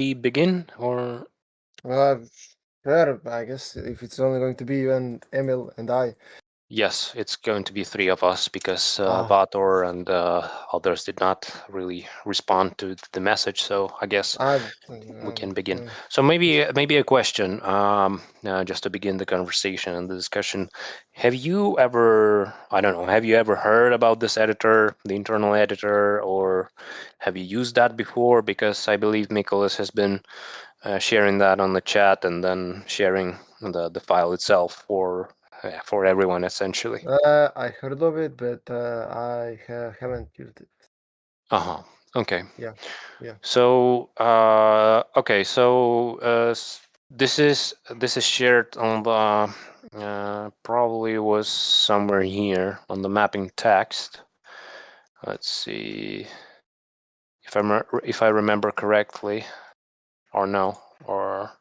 we begin or? Sure, I guess if it's only going to be you and Emil and I. Yes, it's going to be three of us because Ah, Vator and others did not really respond to the message. So I guess we can begin. So maybe a question, just to begin the conversation and the discussion. Have you ever, I don't know, have you ever heard about this editor, the internal editor, or have you used that before? Because I believe Mikolas has been sharing that on the chat and then sharing the file itself for everyone essentially. I heard of it, but haven't used it. Uh-huh. Okay. Yeah, yeah. So okay, so this is shared on the probably was somewhere here on the mapping text. Let's see if I remember correctly, or no, or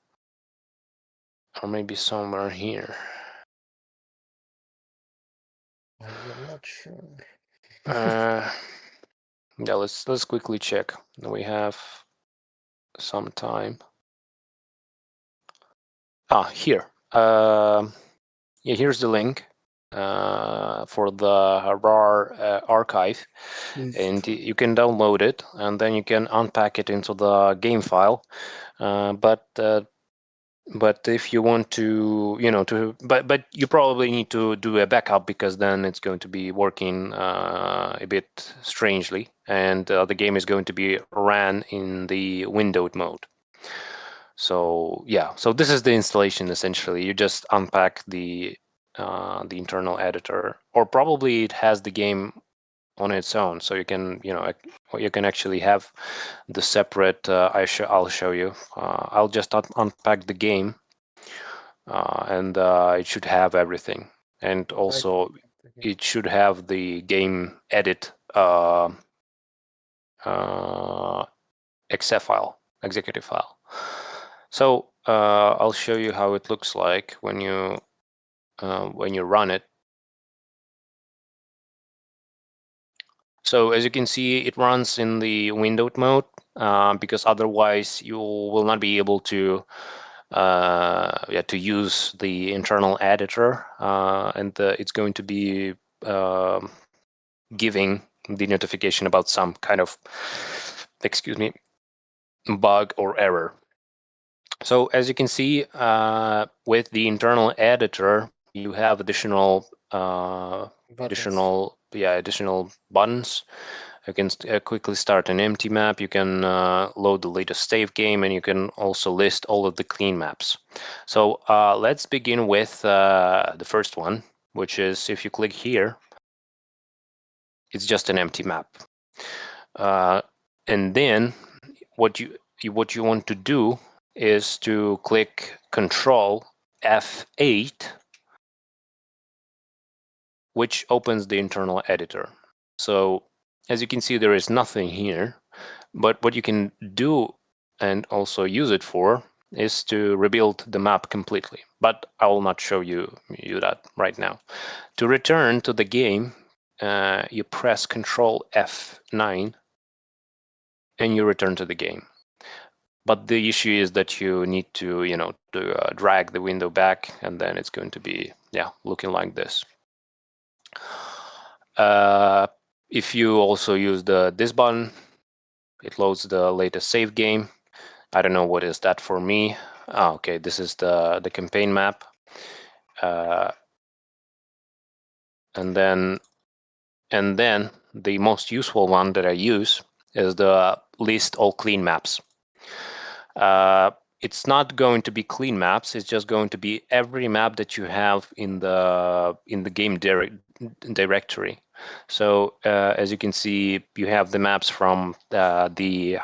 maybe somewhere here. I am not sure. Uh, yeah, let's quickly check. We have some time. Here. Yeah, here's the link for the RAR archive, and you can download it, and then you can unpack it into the game file. But if you want to, but you probably need to do a backup because then it's going to be working a bit strangely, and the game is going to be ran in the windowed mode. So yeah, so this is the installation essentially. You just unpack the internal editor, or probably it has the game on its own, so you can you can actually have the separate. I'll show you. I'll just unpack the game, and it should have everything, and I also okay. it should have the game edit uh, exe file, executive file. So I'll show you how it looks like when you run it. So as you can see, it runs in the windowed mode because otherwise you will not be able to to use the internal editor, and it's going to be um giving the notification about some kind of, excuse me, bug or error. So as you can see, with the internal editor, you have Buttons. additional buttons. You can quickly start an empty map. You can load the latest save game, and you can also list all of the clean maps. So let's begin with the first one, which is if you click here, it's just an empty map. And then what you want to do is to click Control F8, which opens the internal editor. So as you can see, there is nothing here, but what you can do and also use it for is to rebuild the map completely. But I will not show you that right now. To return to the game, you press Control F9 and you return to the game. But the issue is that you need to, drag the window back, and then it's going to be, looking like this. Uh, if you also use this button, it loads the latest save game. I don't know what is that for me. Okay, this is the campaign map, uh, and then the most useful one that I use is the list all clean maps. Uh, it's not going to be clean maps. It's just going to be every map that you have in the game directory. So as you can see, you have the maps from the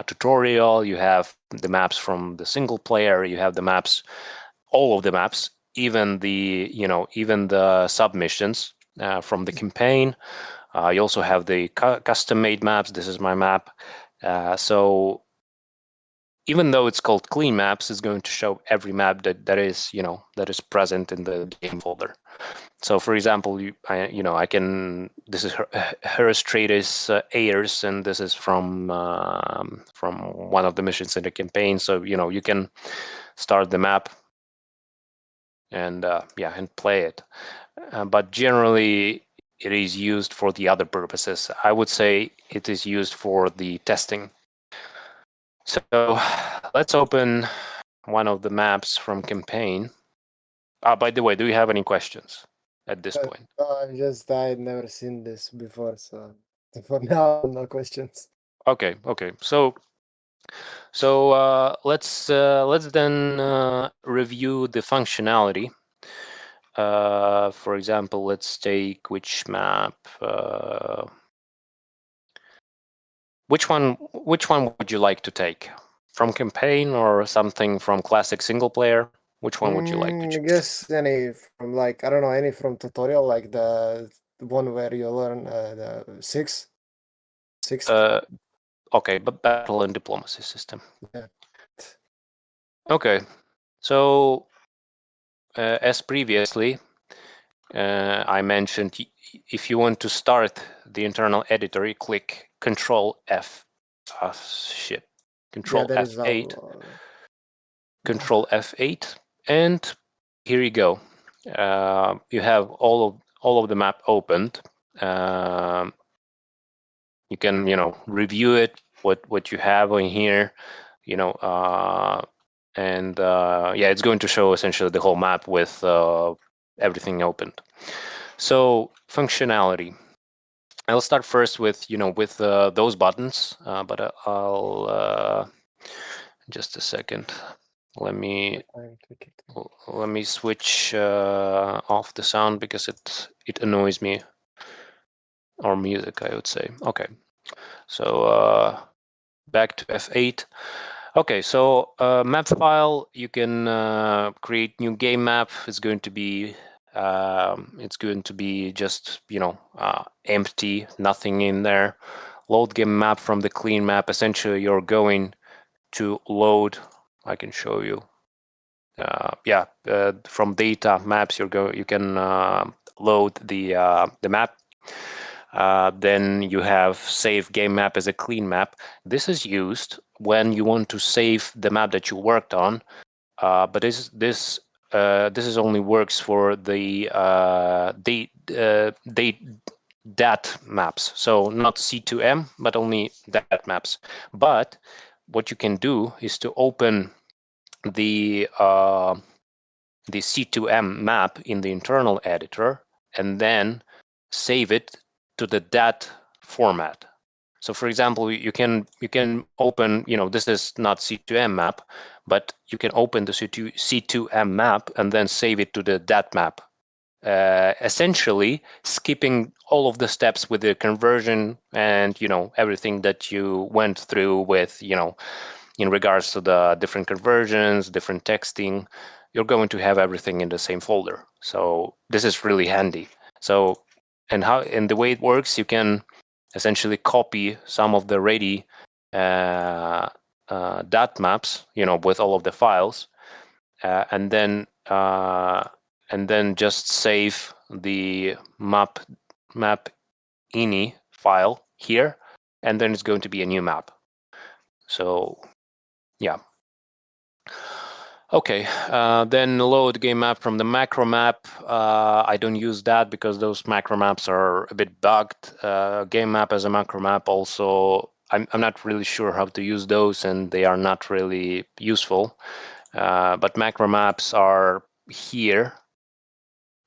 tutorial. You have the maps from the single player. You have the maps, all of the maps, even the submissions from the campaign. You also have the custom-made maps. This is my map. So even though it's called clean maps, it's going to show every map that is, that is present in the game folder. So for example, I can, this is Herostratus Ayers, and this is from one of the missions in the campaign. So you can start the map and and play it. But generally, it is used for the other purposes. I would say it is used for the testing. So let's open one of the maps from campaign. By the way, do you have any questions at this point? I had never seen this before, so for now, no questions. Okay. So let's then review the functionality. For example, let's take which map. Which one would you like to take? From campaign or something from classic single player? Which one would you like to I choose? guess any from like I don't know any from tutorial like the one where you learn the sixth. Uh, okay, but battle and diplomacy system. Yeah. Okay, so as previously, I mentioned if you want to start the internal editor, you click Control F. Shit. Yeah, Control there is F8. a Control F8, and here you go. You have all of the map opened. Um, you can review it, what you have on here, you know, and yeah, it's going to show essentially the whole map with everything opened. So functionality. I'll start first with with those buttons, but I'll just a second. Let me I'm clicking. let me switch off the sound because it annoys me, or music, I would say. Okay, so back to F8. Okay, so map file, you can create new game map. It's going to be just empty, nothing in there. Load game map from the clean map. Essentially, you're going to load. I can show you. From data maps, you can load the map. Then you have save game map as a clean map. This is used when you want to save the map that you worked on, but this is only works for the DAT maps, so not C2M, but only DAT maps. But what you can do is to open the C2M map in the internal editor and then save it to the DAT format. So for example, you can open, this is not C2M map, but you can open the C2M map and then save it to the DAT map. Essentially skipping all of the steps with the conversion and everything that you went through with in regards to the different conversions, different texting. You're going to have everything in the same folder. So this is really handy. So and the way it works, you can essentially copy some of the ready DAT maps, with all of the files, uh, and then uh, and then just save the map ini file here, and then it's going to be a new map. So yeah. Okay, then load game map from the macro map. I don't use that because those macro maps are a bit bugged. Game map as a macro map also, I'm not really sure how to use those, and they are not really useful. But macro maps are here,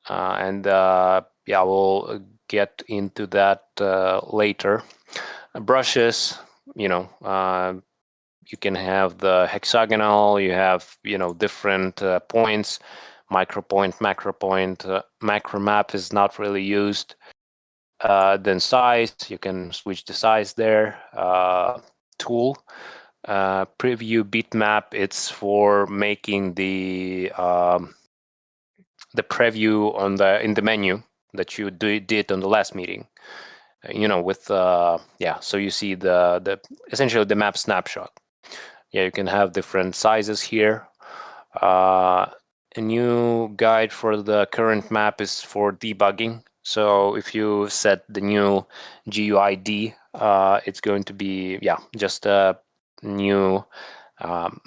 and yeah, we'll get into that later. Brushes, you know, you can have the hexagonal, you have different points, micro point, macro point. Macro map is not really used. Then size, you can switch the size there. Tool, preview bitmap, it's for making the preview in the menu that you did on the last meeting. With yeah, so you see the essentially the map snapshot. yeah, you can have different sizes here. Uh, a new guide for the current map is for debugging. So if you set the new GUID, it's going to be, yeah, just a new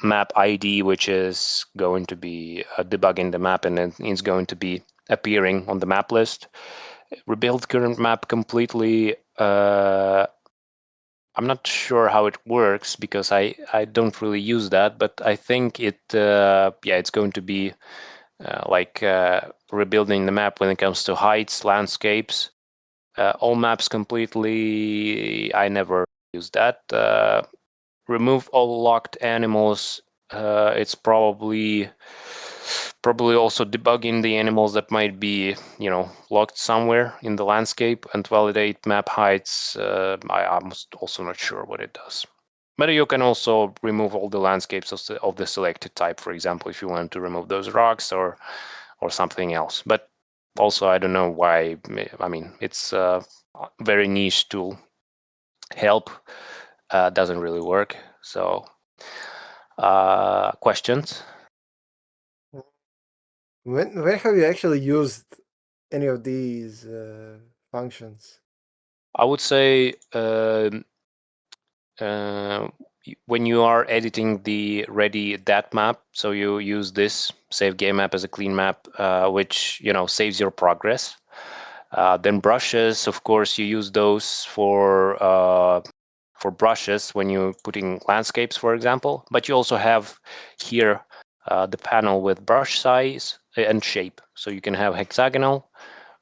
map ID, which is going to be debugging the map, and then it's going to be appearing on the map list. Rebuild current map completely. I'm not sure how it works because I don't really use that, but I think it yeah, it's going to be like rebuilding the map when it comes to heights, landscapes, all maps completely. I never use that. Remove all locked animals. It's probably also debugging the animals that might be, locked somewhere in the landscape, and validate map heights. I'm also not sure what it does. But you can also remove all the landscapes of the selected type, for example, if you want to remove those rocks or something else. But also, I don't know why. I mean, it's a very niche tool. Help doesn't really work. So, questions? When have you actually used any of these functions? I would say uh, when you are editing the ready dat map, so you use this save game map as a clean map, which saves your progress. Then brushes, of course, you use those for brushes when you're putting landscapes, for example. But you also have here the panel with brush size and shape, so you can have hexagonal,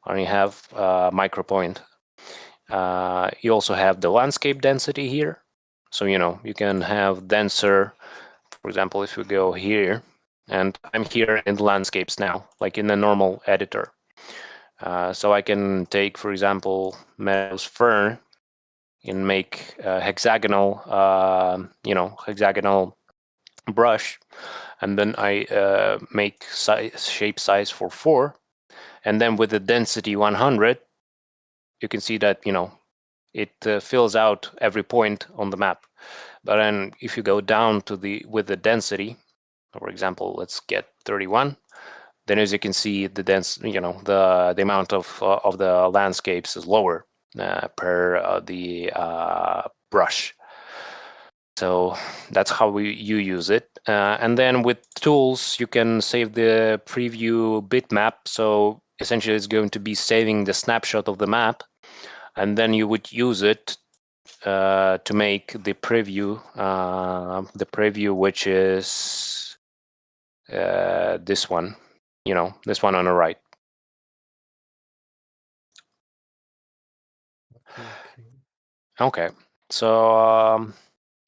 or you have micropoint. You also have the landscape density here. So, you can have denser, for example, if we go here, and I'm here in the landscapes now, like in the normal editor. So I can take, for example, Meadows Fern and make a hexagonal, hexagonal brush. And then I make shape size for 4. And then with the density 100, you can see that, it fills out every point on the map. But then if you go down to with the density, for example, let's get 31, then as you can see, the the amount of the landscapes is lower per the brush. So that's how you use it. And then with tools, you can save the preview bitmap. So essentially, it's going to be saving the snapshot of the map, and then you would use it to make the preview, which is this one, this one on the right. Okay, okay. Okay, so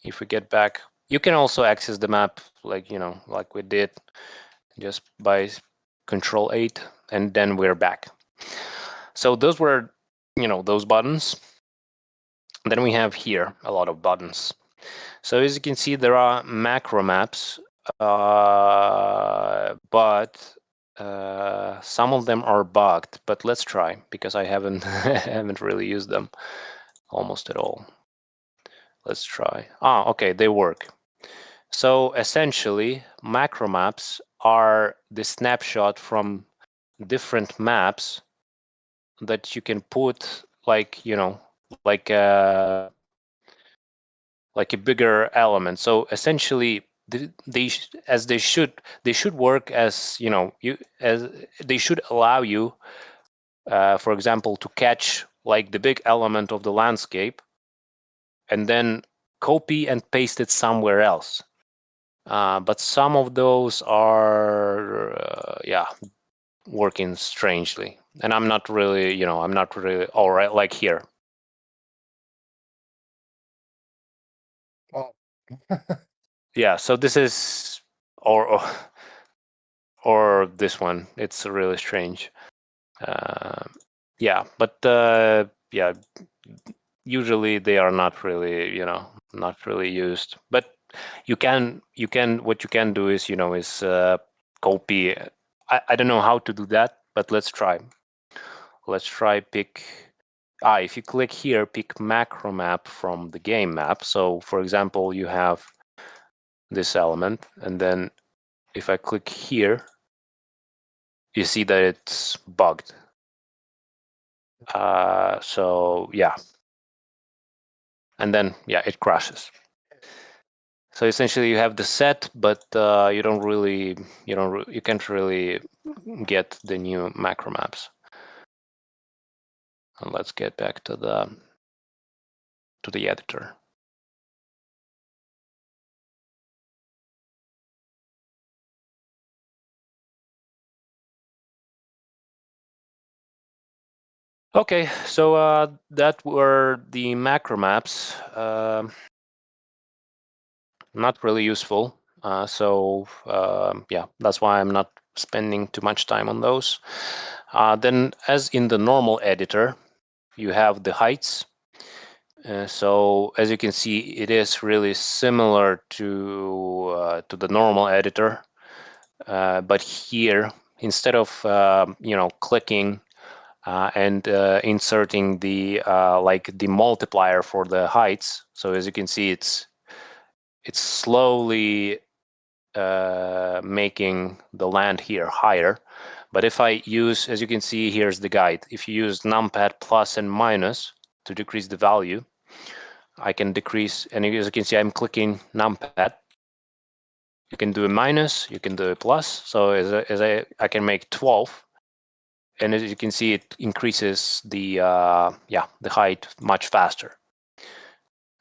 if we get back, you can also access the map like like we did, just by Control 8, and then we're back. So those were those buttons. Then we have here a lot of buttons. So as you can see, there are macro maps, but some of them are bugged. But let's try, because I haven't haven't really used them almost at all. Let's try. Okay, they work. So essentially, macro maps are the snapshot from different maps that you can put, like like a like a bigger element. So essentially, as they should work as you as they should allow you, for example, to catch like the big element of the landscape and then copy and paste it somewhere else. But some of those are yeah, working strangely, and I'm not really all right, like here. Oh. Yeah, so this is or this one. It's really strange. Uh, yeah, but yeah, usually they are not really, not really used. But what you can do is, copy. I don't know how to do that, but let's try. Let's try pick. If you click here, pick macro map from the game map. So, for example, you have this element, and then if I click here, you see that it's bugged. So yeah, and then yeah, it crashes. So essentially, you have the set, but you can't really get the new macro maps. And let's get back to the editor. Okay, so that were the macro maps. Not really useful. Yeah, that's why I'm not spending too much time on those. Then, as in the normal editor, you have the heights. So as you can see, it is really similar to the normal editor, but here instead of clicking and inserting the like the multiplier for the heights. So as you can see, it's slowly making the land here higher. But if I use, as you can see, here's the guide. If you use numpad plus and minus to decrease the value, I can decrease, and as you can see, I'm clicking numpad. You can do a minus, you can do a plus. So I can make 12, and as you can see, it increases the the height much faster.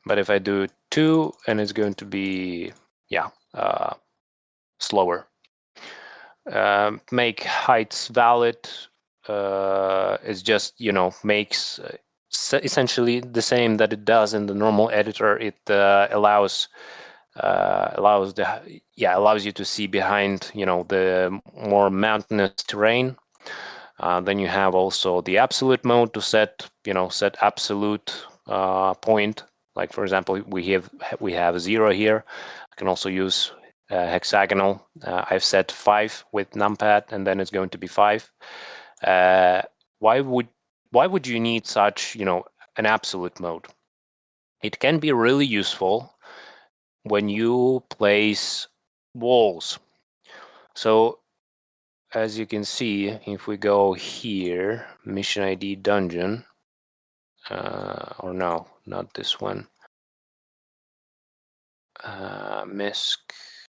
But if I do 2, and it's going to be slower. Make heights valid is just makes essentially the same that it does in the normal editor. It allows you to see behind the more mountainous terrain. Then you have also the absolute mode to set absolute point. Like for example, we have 0 here. I can also use hexagonal. I've set 5 with numpad, and then it's going to be 5. Uh, why would you need such an absolute mode? It can be really useful when you place walls. So as you can see, if we go here, mission ID dungeon, or no, not this one, misc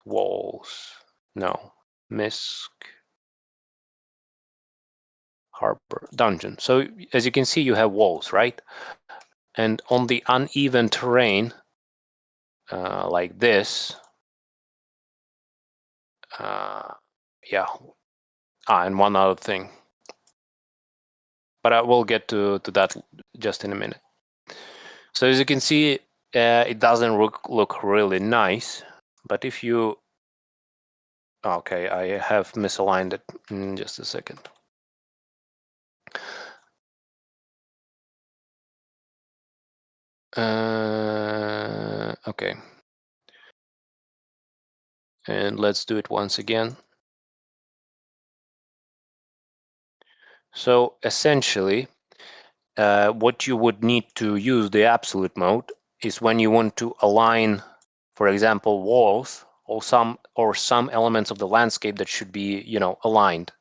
walls, no, misc harbor dungeon. So as you can see, you have walls, right? And on the uneven terrain, like this, yeah. And one other thing, but I will get to that just in a minute. So as you can see, it doesn't look really nice. But if you, okay, I have misaligned it in just a second. Okay. And let's do it once again. So essentially, what you would need to use the absolute mode is when you want to align, for example, walls or some elements of the landscape that should be aligned.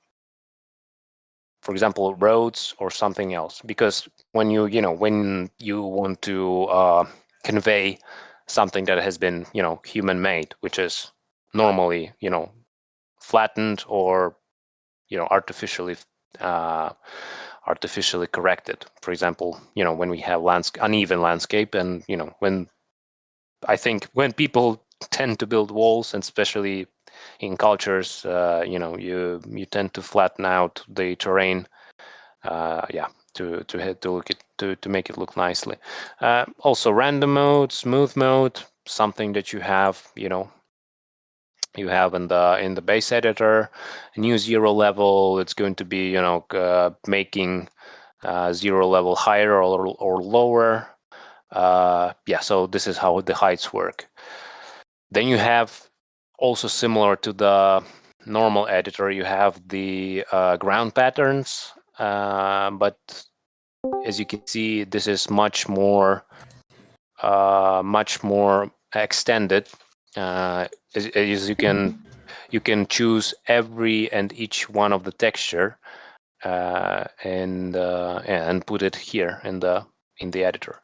For example, roads or something else. Because when when you want to convey something that has been human made, which is normally flattened or artificially artificially corrected. For example, when we have uneven landscape, and when I think when people tend to build walls, and especially in cultures, you tend to flatten out the terrain, to make it look nicely. Also, random mode, smooth mode, something that you have in the base editor. New 0 level, it's going to be making 0 level higher or lower. So this is how the heights work. Then you have also, similar to the normal editor, you have the ground patterns, but as you can see, this is much more extended. As you can choose every and each one of the texture and put it here in the editor.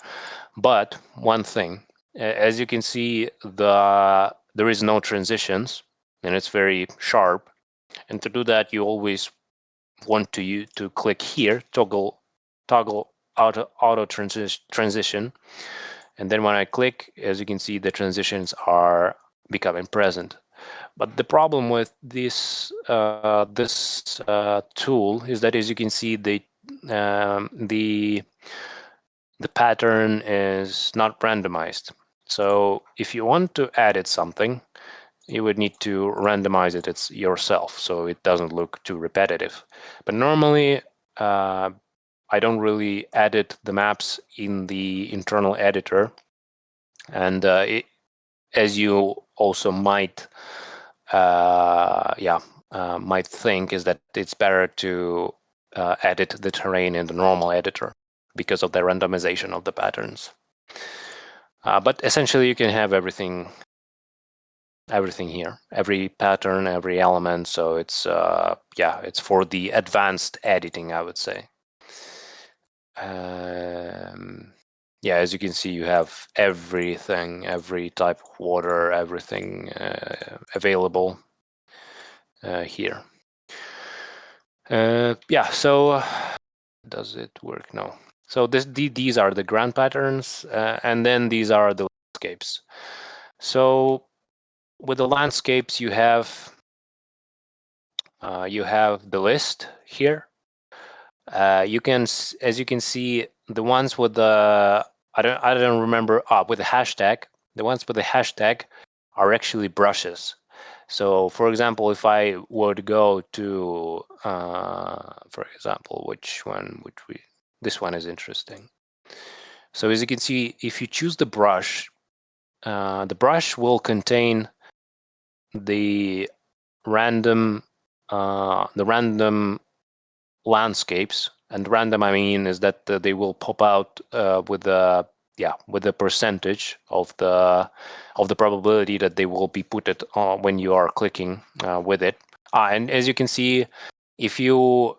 But one thing, as you can see, there is no transitions, and it's very sharp. And to do that, you always want to click here, toggle auto transition, and then when I click, as you can see, the transitions are becoming present. But the problem with this tool is that, as you can see, um, the the pattern is not randomized. So if you want to edit something, you would need to randomize it yourself, so it doesn't look too repetitive. But normally, uh, I don't really edit the maps in the internal editor, and as you also might think, is that it's better to edit the terrain in the normal editor because of the randomization of the patterns. But essentially, you can have everything here, every pattern, every element. So it's for the advanced editing, I would say. As you can see, you have everything, every type of water, everything available here. So does it work? No. So these are the ground patterns, and then these are the landscapes. So with the landscapes, you have the list here. As you can see, the ones with the I don't remember with the hashtag. The ones with the hashtag are actually brushes. So, for example, if I would go to, for example, this one is interesting. So as you can see, if you choose the brush will contain the random landscapes. And random, I mean, is that they will pop out with the percentage of the probability that they will be put it when you are clicking with it. And as you can see, if you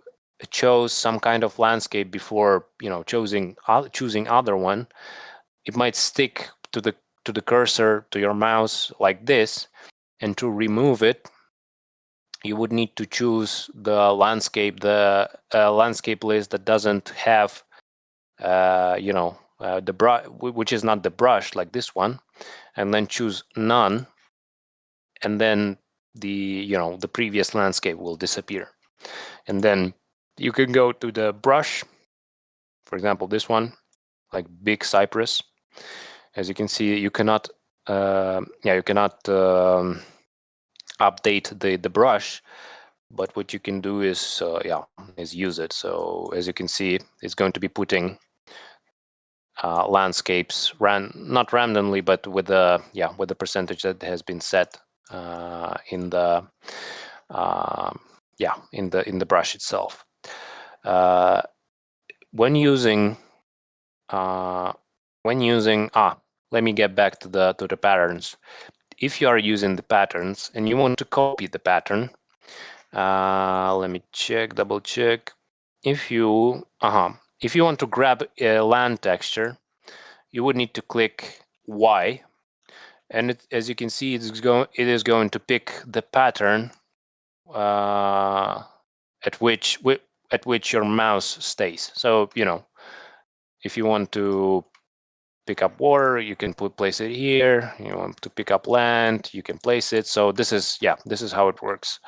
chose some kind of landscape before choosing other one, it might stick to the cursor, to your mouse, like this. And to remove it, you would need to choose the landscape list that doesn't have the brush, which is not the brush, like this one, and then choose none, and then the previous landscape will disappear. And then you can go to the brush, for example, this one, like big cypress. As you can see, you cannot update the brush, but what you can do is use it. So as you can see, it's going to be putting landscapes not randomly, but with the percentage that has been set in the in the brush itself. When using let me get back to the patterns. If you are using the patterns and you want to copy the pattern, let me double check. If you want to grab a land texture, you would need to click Y, and as you can see, it is going to pick the pattern at which your mouse stays. So if you want to pick up water, you can place it here. You want to pick up land, you can place it. So this is how it works.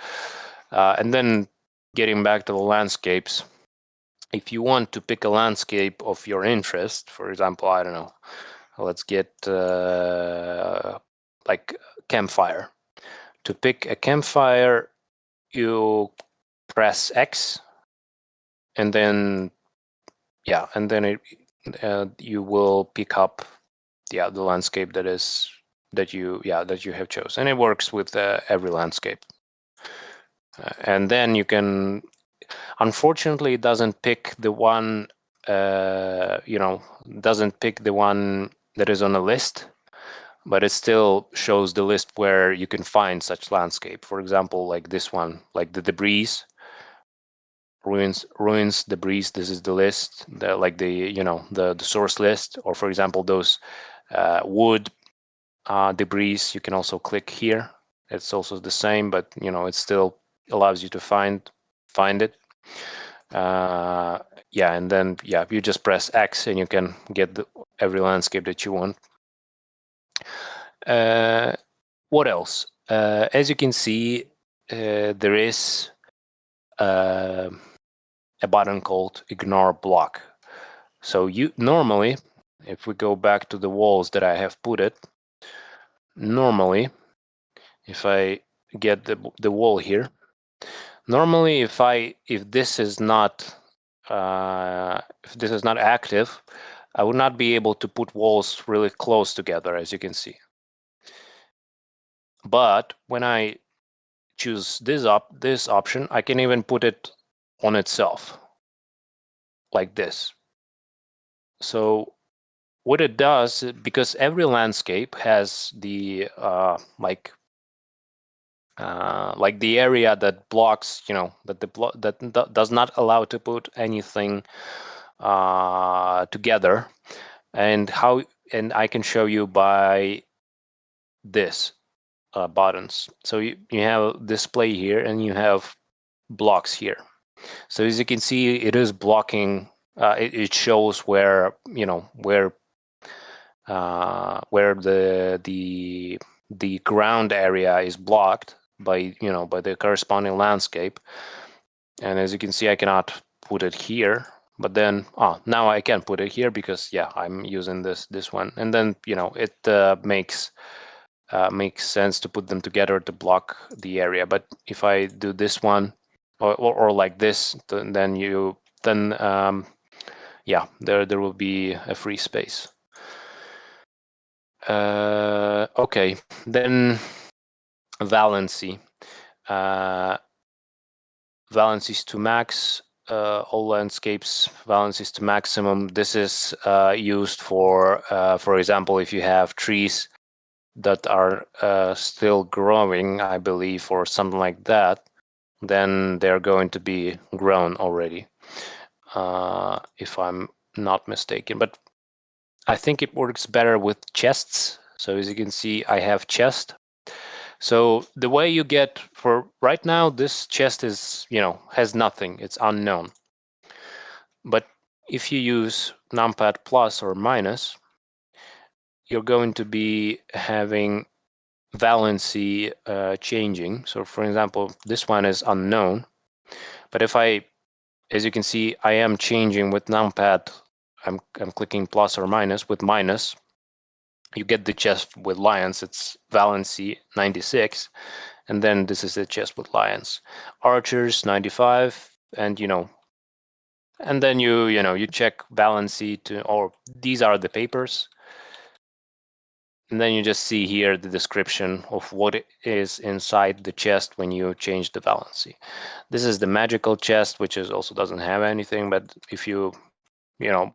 And then getting back to the landscapes, if you want to pick a landscape of your interest, for example, I don't know, let's get like campfire. To pick a campfire, you press X, and then you will pick up the landscape that you have chosen, and it works with every landscape. And then you can, unfortunately, it doesn't pick the one doesn't pick the one that is on a list, but it still shows the list where you can find such landscape. For example, like this one, like the debris, ruins, debris. This is the list, like the source list, or for example those wood debris. You can also click here. It's also the same, but it still allows you to find it. Yeah, and then you just press X and you can get every landscape that you want. What else? As you can see, there is a button called Ignore Block. So normally, if we go back to the walls that I have put it, normally, if I get the wall here, normally if this is not active, I would not be able to put walls really close together, as you can see. But when I choose this option, I can even put it on itself like this. So what it does, because every landscape has the like the area that blocks, that does not allow to put anything together, and I can show you by this buttons. So you have display here and you have blocks here. So as you can see, it is blocking. It shows where where the ground area is blocked by by the corresponding landscape. And as you can see, I cannot put it here. But then now I can put it here because I'm using this one. And then it makes sense to put them together to block the area. But if I do this one or like this, then there will be a free space. Okay, then valency. Valencies to max. All landscapes valencies to maximum. This is used for example, if you have trees that are still growing, I believe, or something like that, then they're going to be grown already, if I'm not mistaken. But I think it works better with chests. So as you can see, I have chest. So the way you get, for right now, this chest is, has nothing. It's unknown. But if you use numpad plus or minus, you're going to be having valency changing. So for example, this one is unknown. But as you can see, I am changing with numpad. I'm clicking plus or minus. With minus, you get the chest with lions. It's valency 96. And then this is the chest with lions. Archers 95, and and then you check valency or these are the papers, and then you just see here the description of what is inside the chest when you change the valency. This is the magical chest, which is also doesn't have anything, but if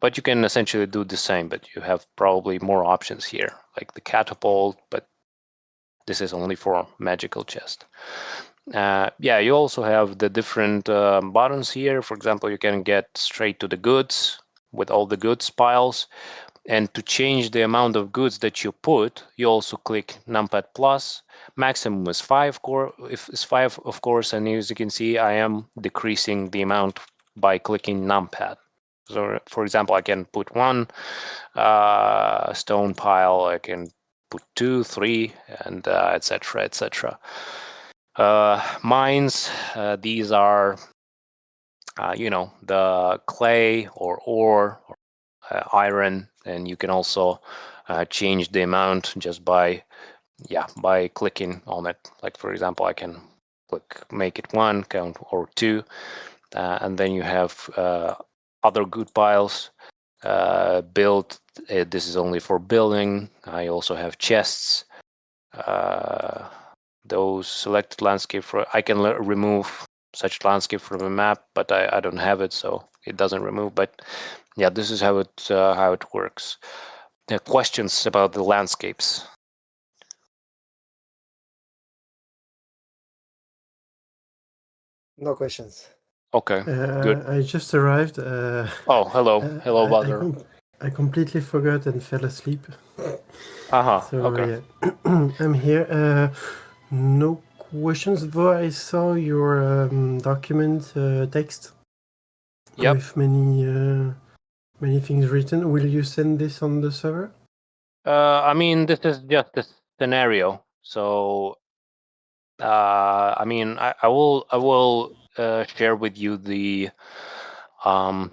but you can essentially do the same, but you have probably more options here, like the catapult, but this is only for magical chest. You also have the different buttons here. For example, you can get straight to the goods with all the goods piles. And to change the amount of goods that you put, you also click numpad plus. Maximum is 5 if it's 5, of course. And as you can see, I am decreasing the amount by clicking numpad. So for example, I can put 1 stone pile, I can put 2, 3, and etc. etc. Mines, these are the clay or ore or iron, and you can also change the amount just by clicking on it. Like for example, I can click make it 1 count or 2, and then you have other good piles. Build, this is only for building. I also have chests. Those selected landscape, I can remove such landscape from the map, but I don't have it, so it doesn't remove. But this is how it works. Questions about the landscapes? No questions. Okay, good. I just arrived. Oh, hello, hello, I, I, Walter. com- I completely forgot and fell asleep. Uh-huh, So okay. yeah, I'm here. No questions, though I saw your document text Yep. with many things written. Will you send this on the server? I mean, this is just a scenario. So, I mean, I will share with you um,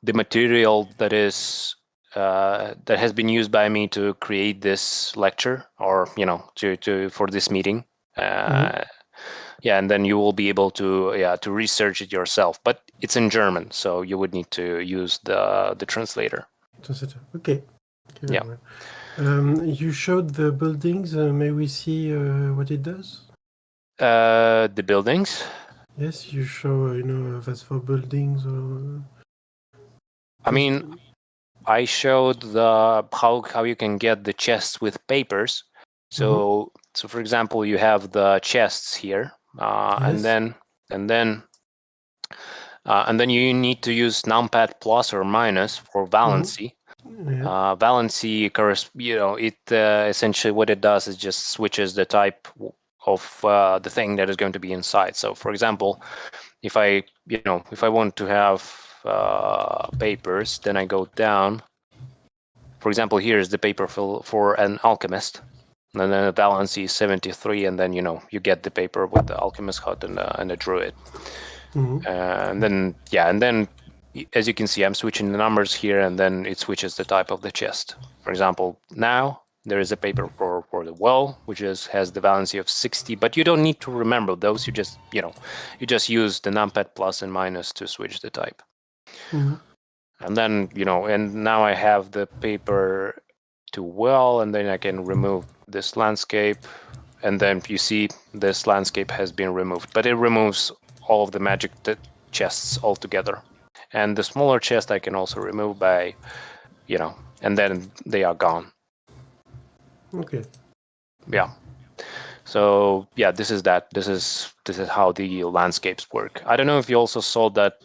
the material that is that has been used by me to create this lecture, or to for this meeting. Mm-hmm. Uh, yeah, and then you will be able to research it yourself. But it's in German, so you would need to use the translator. Okay. Okay, Yeah. very well. You showed the buildings. May we see what it does? The buildings. Yes, you show. That's for buildings or I just. mean, I showed the how you can get the chests with papers. Mhm. So for example, you have the chests here, and Yes. then and then and then you need to use numpad plus or minus for Mhm. valency. Yeah. Valency, it essentially what it does is just switches the type of the thing that is going to be inside. So for example, if I want to have papers, then I go down. For example, here is the paper for an alchemist, and then the valency is 73, and then you get the paper with the alchemist hut and the druid. Mhm. And then as you can see, I'm switching the numbers here, and then it switches the type of the chest. For example, now there is a paper for the well, which has the valency of 60, but you don't need to remember those. You just use the numpad plus and minus to switch the type. Mhm. And then, and now I have the paper to well, and then I can remove this landscape. And then you see this landscape has been removed, but it removes all of the magic chests altogether. And the smaller chest I can also remove by, and then they are gone. Okay. Yeah. So yeah, this is that. This is how the landscapes work. I don't know if you also saw that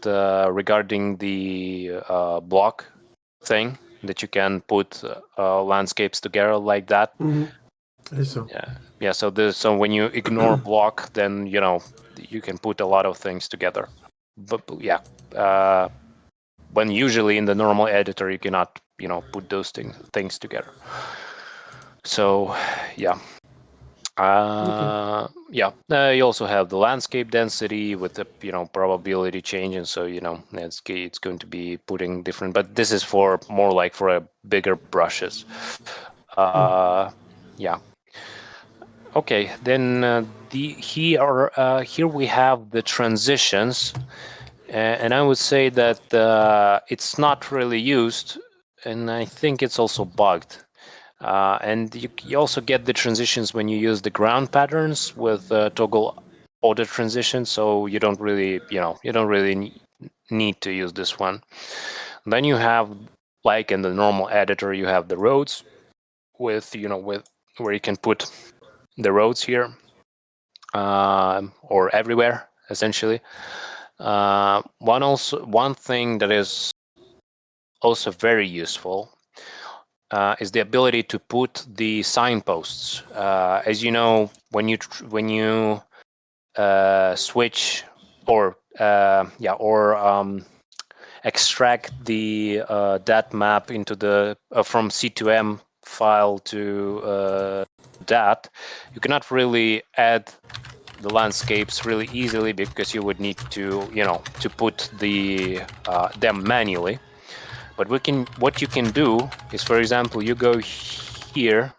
regarding the block thing that you can put landscapes together like that. Mhm. I saw. Yeah. So when you ignore block, then you can put a lot of things together. But yeah, uh, when usually in the normal editor you cannot put those things together. So yeah. Okay. You also have the landscape density with the probability change, and so it's going to be putting different. But this is for more like for a bigger brushes. Mhm. Uh, yeah. Okay. Then here we have the transitions, and I would say that it's not really used, and I think it's also bugged. And you also get the transitions when you use the ground patterns with toggle order transition. So you don't really need to use this one. Then you have, like in the normal editor, you have the roads with where you can put the roads here, or everywhere essentially. One thing that is also very useful is the ability to put the signposts. As you know, when you switch or extract the dat map into the from C2M file to dat, you cannot really add the landscapes really easily because you would need to put them manually. But what you can do is, for example, you go here,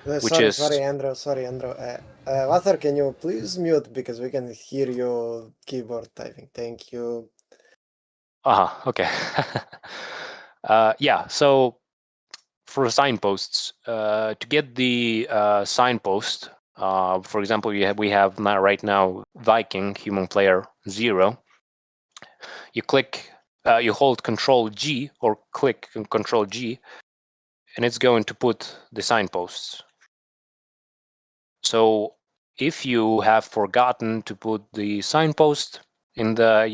which Sorry, is Andrew. Sorry, Andrew. Walter, can you please mute because we can hear your keyboard typing. Thank you. okay. Yeah. So for signposts, to get the signpost, for example, we have now right now Viking human player 0. You hold Control G or click Control G, and it's going to put the signposts. So if you have forgotten to put the signpost in the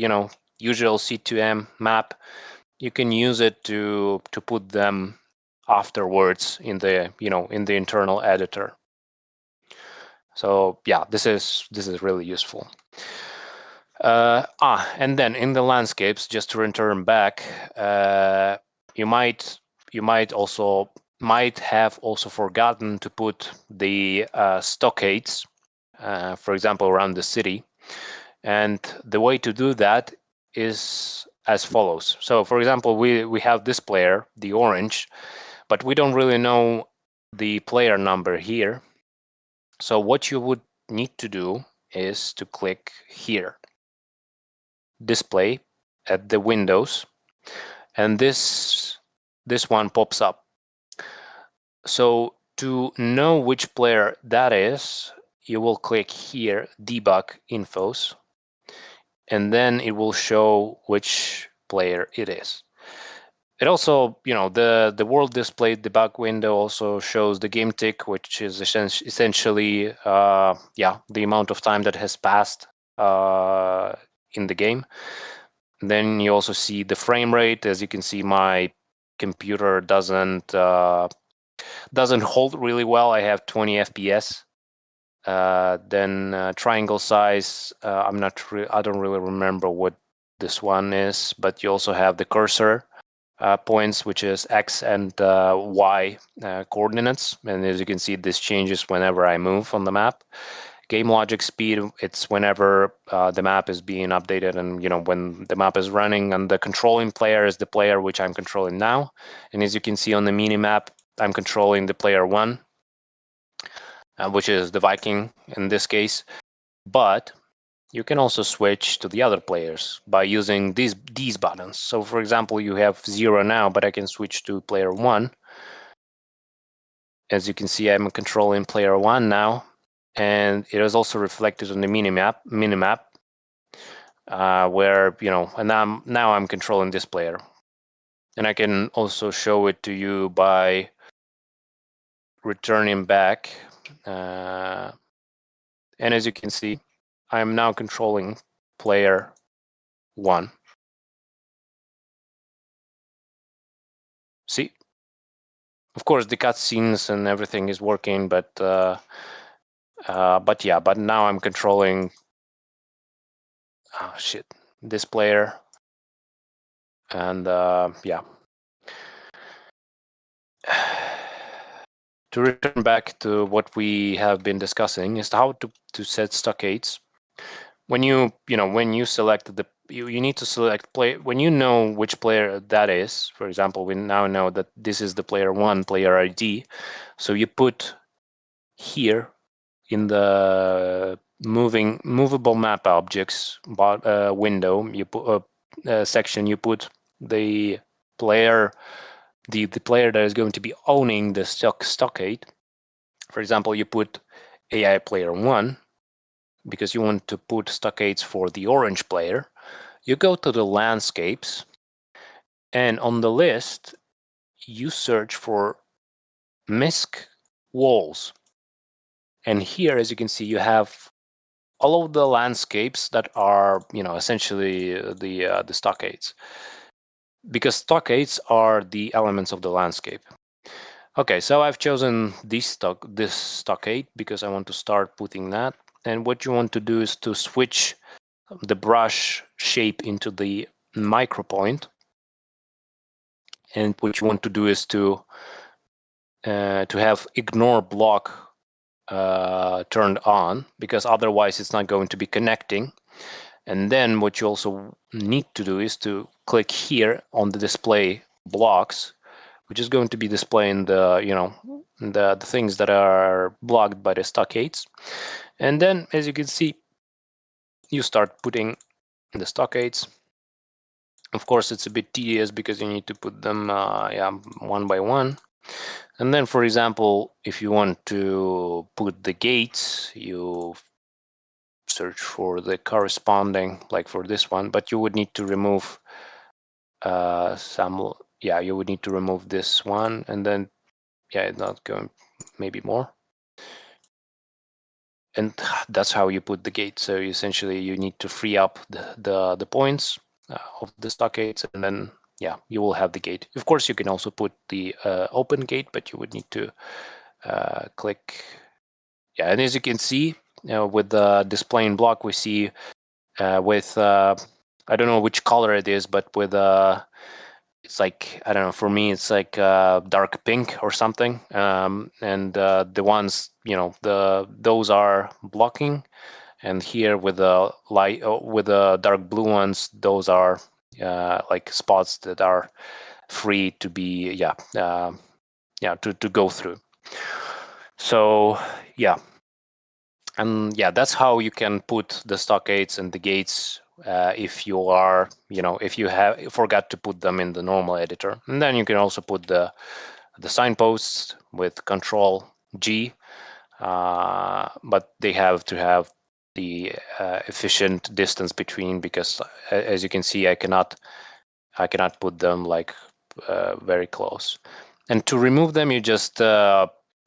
usual C2M map, you can use it to put them afterwards in the in the internal editor. So yeah, this is really useful. And then in the landscapes, just to return back, you might have also forgotten to put the stockades, for example, around the city. And the way to do that is as follows. So, for example, we have this player, the orange, but we don't really know the player number here. So what you would need to do is to click here, display at the windows, and this one pops up. So to know which player that is, you will click here, debug infos, and then it will show which player it is. It also, the world display debug window also shows the game tick, which is essentially, the amount of time that has passed in the game. And then you also see the frame rate. As you can see, my computer doesn't hold really well. I have 20 FPS. Then triangle size. I don't really remember what this one is, but you also have the cursor points, which is X and Y coordinates. And as you can see, this changes whenever I move on the map. Game logic speed, it's whenever the map is being updated, and when the map is running. And the controlling player is the player which I'm controlling now. And as you can see on the mini map, I'm controlling the player 1, which is the Viking in this case. But you can also switch to the other players by using these buttons. So for example, you have 0 now, but I can switch to player 1. As you can see, I'm controlling player 1 now, and it is also reflected on the minimap, where and now I'm controlling this player. And I can also show it to you by returning back, and as you can see, I'm now controlling player 1. See, of course the cutscenes and everything is working, but now I'm controlling this player. And to return back to what we have been discussing is how to set stockades. When you select you need to select play when you know which player that is. For example, we now know that this is the player 1 player ID. So you put here in the movable map objects window, you put section, you put the player the player that is going to be owning the stockade. For example, you put AI player 1 because you want to put stockades for the orange player. You go to the landscapes, and on the list you search for MISC walls. And here, as you can see, you have all of the landscapes that are essentially the stockades, because stockades are the elements of the landscape. Okay, so I've chosen this stockade because I want to start putting that. And what you want to do is to switch the brush shape into the micro point. And what you want to do is to have ignore block turned on, because otherwise it's not going to be connecting. And then what you also need to do is to click here on the display blocks, which is going to be displaying the things that are blocked by the stockades. And then, as you can see, you start putting the stockades. Of course, it's a bit tedious because you need to put them one by one. And then, for example, if you want to put the gates, you search for the corresponding, like for this one, but you would need to remove you would need to remove this one, and then it's not going, maybe more. and that's how you put the gate. So essentially you need to free up the points of the stockades, and then yeah, you will have the gate. Of course, you can also put the open gate, but you would need to click. Yeah, and as you can see, with the displaying block, we see with I don't know which color it is, but with it's like, I don't know, for me it's like dark pink or something, and the ones, those are blocking, and here with the light, with the dark blue ones, those are like spots that are free to be, to go through. So yeah, and yeah, that's how you can put the stockades and the gates if you are, if you have forgot to put them in the normal editor. And then you can also put the signposts with Control G, but they have to have the efficient distance between, because as you can see, I cannot put them like very close. And to remove them, you just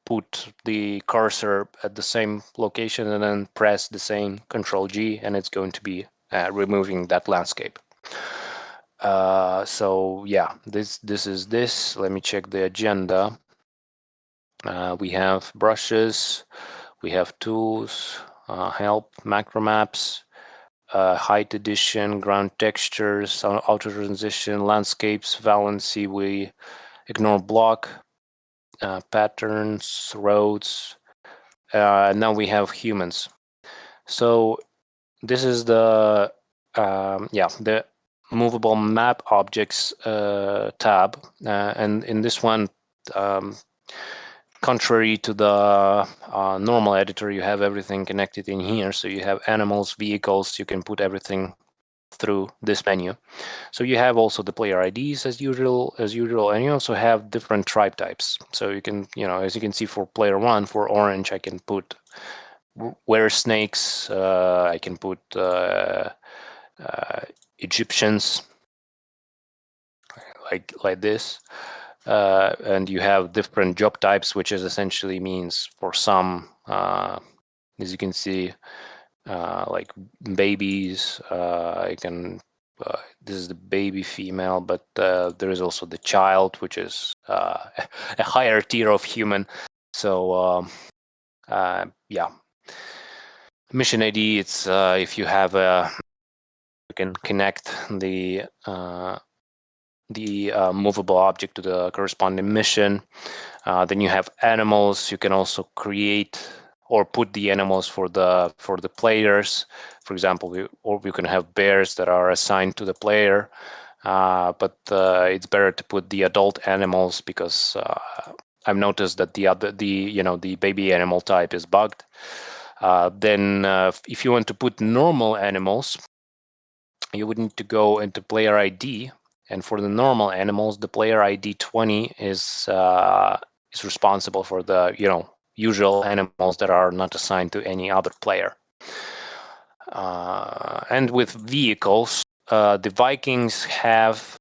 put the cursor at the same location and then press the same Control G, and it's going to be removing that landscape. So yeah, this is this. Let me check the agenda. We have brushes, we have tools, help, macro maps, height edition, ground textures, auto transition, landscapes, valency. We ignore block, patterns, roads. Now we have humans. So this is the the movable map objects tab, and in this one, um, contrary to the normal editor, you have everything connected in here. So you have animals, vehicles. You can put everything through this menu. So you have also the player IDs as usual, and you also have different tribe types. So you can, as you can see, for player one, for orange, I can put were snakes. I can put Egyptians, like this. And you have different job types, which is essentially means for some, as you can see, like babies. I can. This is the baby female, but there is also the child, which is a higher tier of human. So yeah, mission ID. It's if you have you can connect the movable object to the corresponding mission. Then you have animals. You can also create or put the animals for the players. For example, we can have bears that are assigned to the player, but it's better to put the adult animals, because I've noticed that the baby animal type is bugged. Then if you want to put normal animals, you would need to go into player ID, and for the normal animals, the player ID 20 is responsible for the usual animals that are not assigned to any other player. And with vehicles, the Vikings have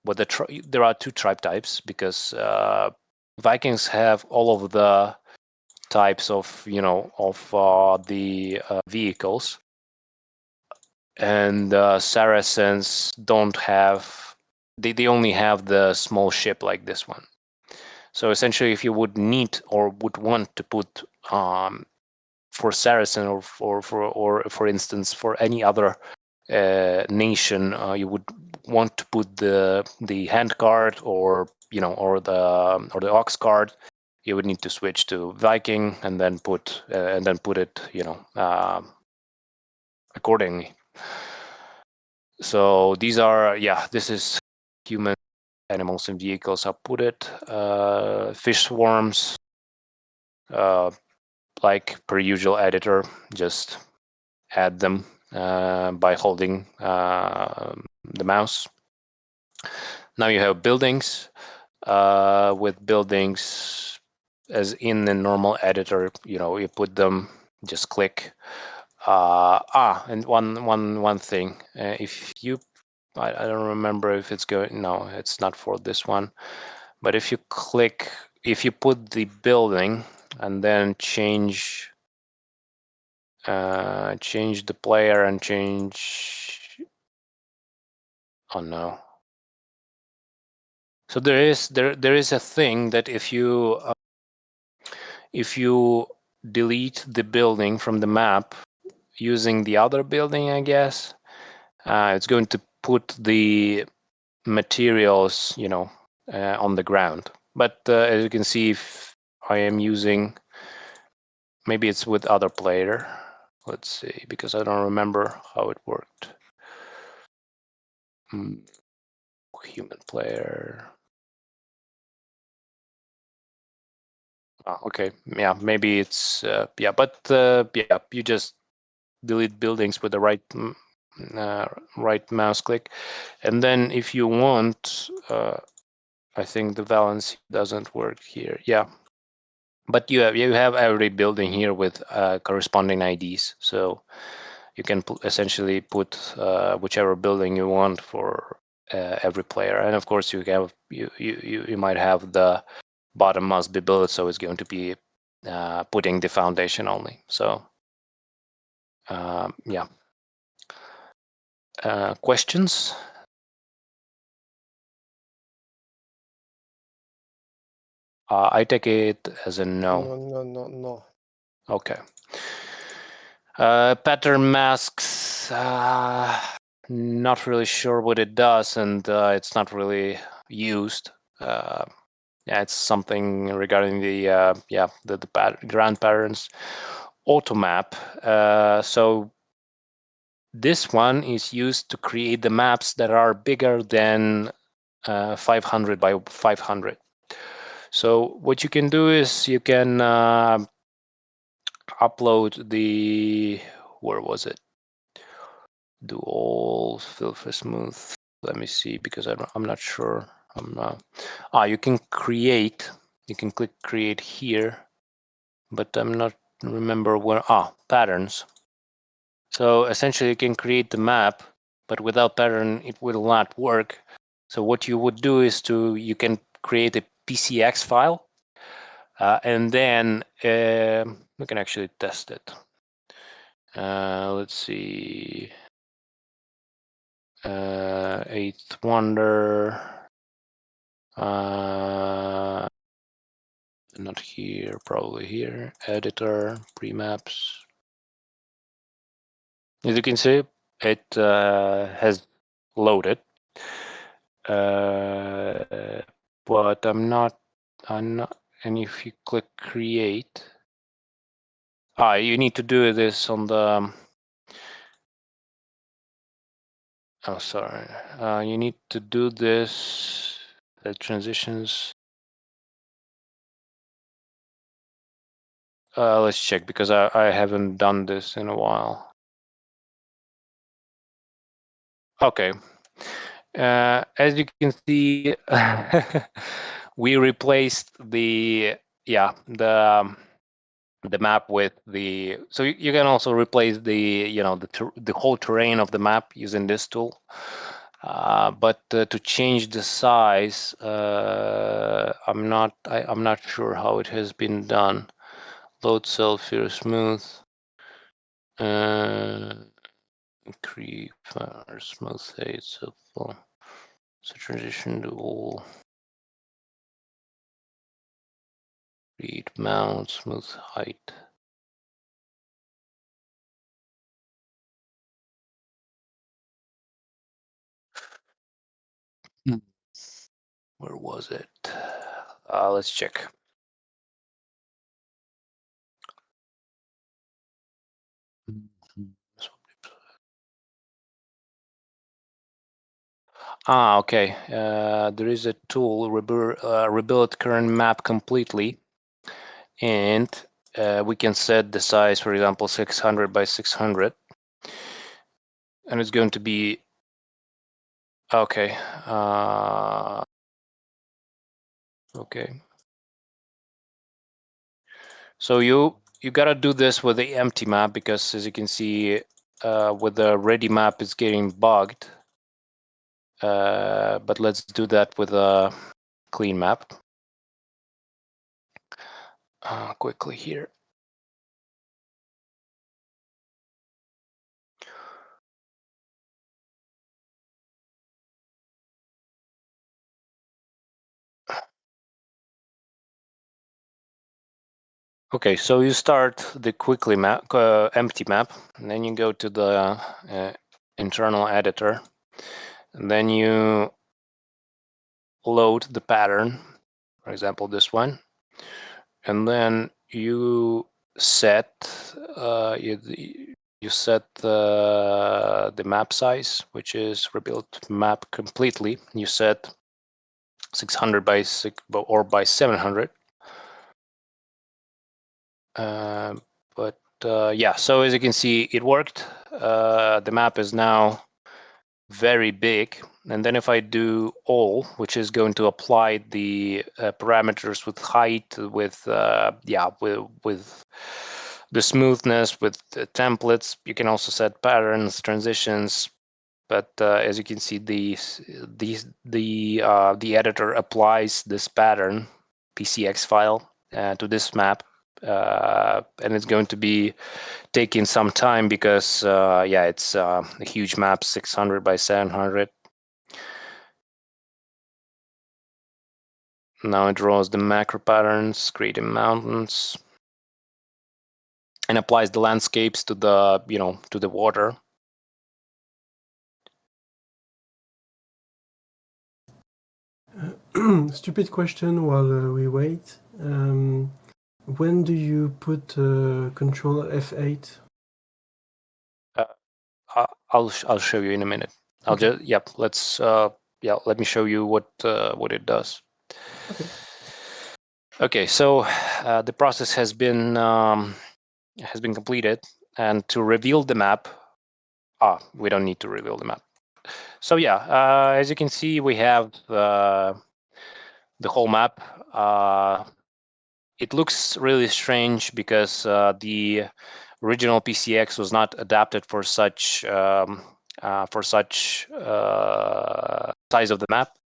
there are two tribe types, because Vikings have all of the types of the vehicles, and Saracens don't have. They only have the small ship like this one. So essentially, if you would need or would want to put for Saracen, or for instance for any other nation, you would want to put the hand card, or the ox card, you would need to switch to Viking and then put it accordingly. So these are this is human, animals, and vehicles. I'll put it fish swarms, like per usual editor, just add them by holding the mouse. Now you have buildings. With buildings, as in the normal editor, you put them, just click. And one thing, if you, I don't remember if it's going. No, it's not for this one. But if you put the building and then change change the player and change. Oh no. So there is a thing that if you delete the building from the map using the other building, I guess, it's going to put the materials, on the ground. But as you can see, if I am using, maybe it's with other player. Let's see, because I don't remember how it worked. Human player. Oh, okay, yeah, maybe it's yeah, but yeah, you just delete buildings with the right mouse click, and then if you want, I think the balance doesn't work here. Yeah, but you have every building here with corresponding IDs, so you can essentially put whichever building you want for every player, and of course you might have the bottom must be built, so it's going to be putting the foundation only. So yeah. Questions? I take it as a no. No. Okay. Pattern masks. Not really sure what it does, and it's not really used. Yeah, it's something regarding the ground patterns. Automap. So this one is used to create the maps that are bigger than 500 by 500. So what you can do is you can upload the, where was it? Do all filter smooth. Let me see, because I'm not sure. You can create. You can click create here, but I'm not remember where. Patterns. So essentially, you can create the map, but without pattern, it will not work. So what you would do is you can create a PCX file, and then we can actually test it. Let's see. Eighth Wonder. Not here, probably here. Editor, premaps. As you can see, it has loaded. But I'm not, and if you click create, you need to do this on the, oh, sorry. You need to do this, the transitions. Let's check, because I haven't done this in a while. Okay. As you can see, we replaced the map with the, so you can also replace the the whole terrain of the map using this tool. But to change the size, I'm not sure how it has been done. Load cell filter smooth. Creep smooth height, so full. So transition to all. Read mount, smooth height. Where was it? Let's check. Okay. There is a tool, rebuild current map completely, and we can set the size, for example, 600 by 600, and it's going to be okay. Okay. So you gotta do this with the empty map, because as you can see, with the ready map, it's getting bugged. But let's do that with a clean map. Quickly here. Okay, so you start the quickly map, empty map, and then you go to the internal editor, and then you load the pattern, for example, this one, and then you set you set the map size, which is rebuilt map completely. You set 600 by 6 or by 700. But yeah, so as you can see, it worked. The map is now very big. And then if I do all, which is going to apply the parameters with height, with with the smoothness, with the templates, you can also set patterns, transitions. But as you can see, the editor applies this pattern PCX file to this map, and it's going to be taking some time because yeah, it's a huge map, 600 by 700. Now it draws the macro patterns, creating mountains, and applies the landscapes to the to the water. Stupid question while we wait. When do you put Control F8? I'll show you in a minute. I'll Okay. just let's let me show you what it does. Okay. Okay, so the process has been completed, and to reveal the map, we don't need to reveal the map. So yeah, as you can see, we have the whole map. It looks really strange because the original PCX was not adapted for such size of the map,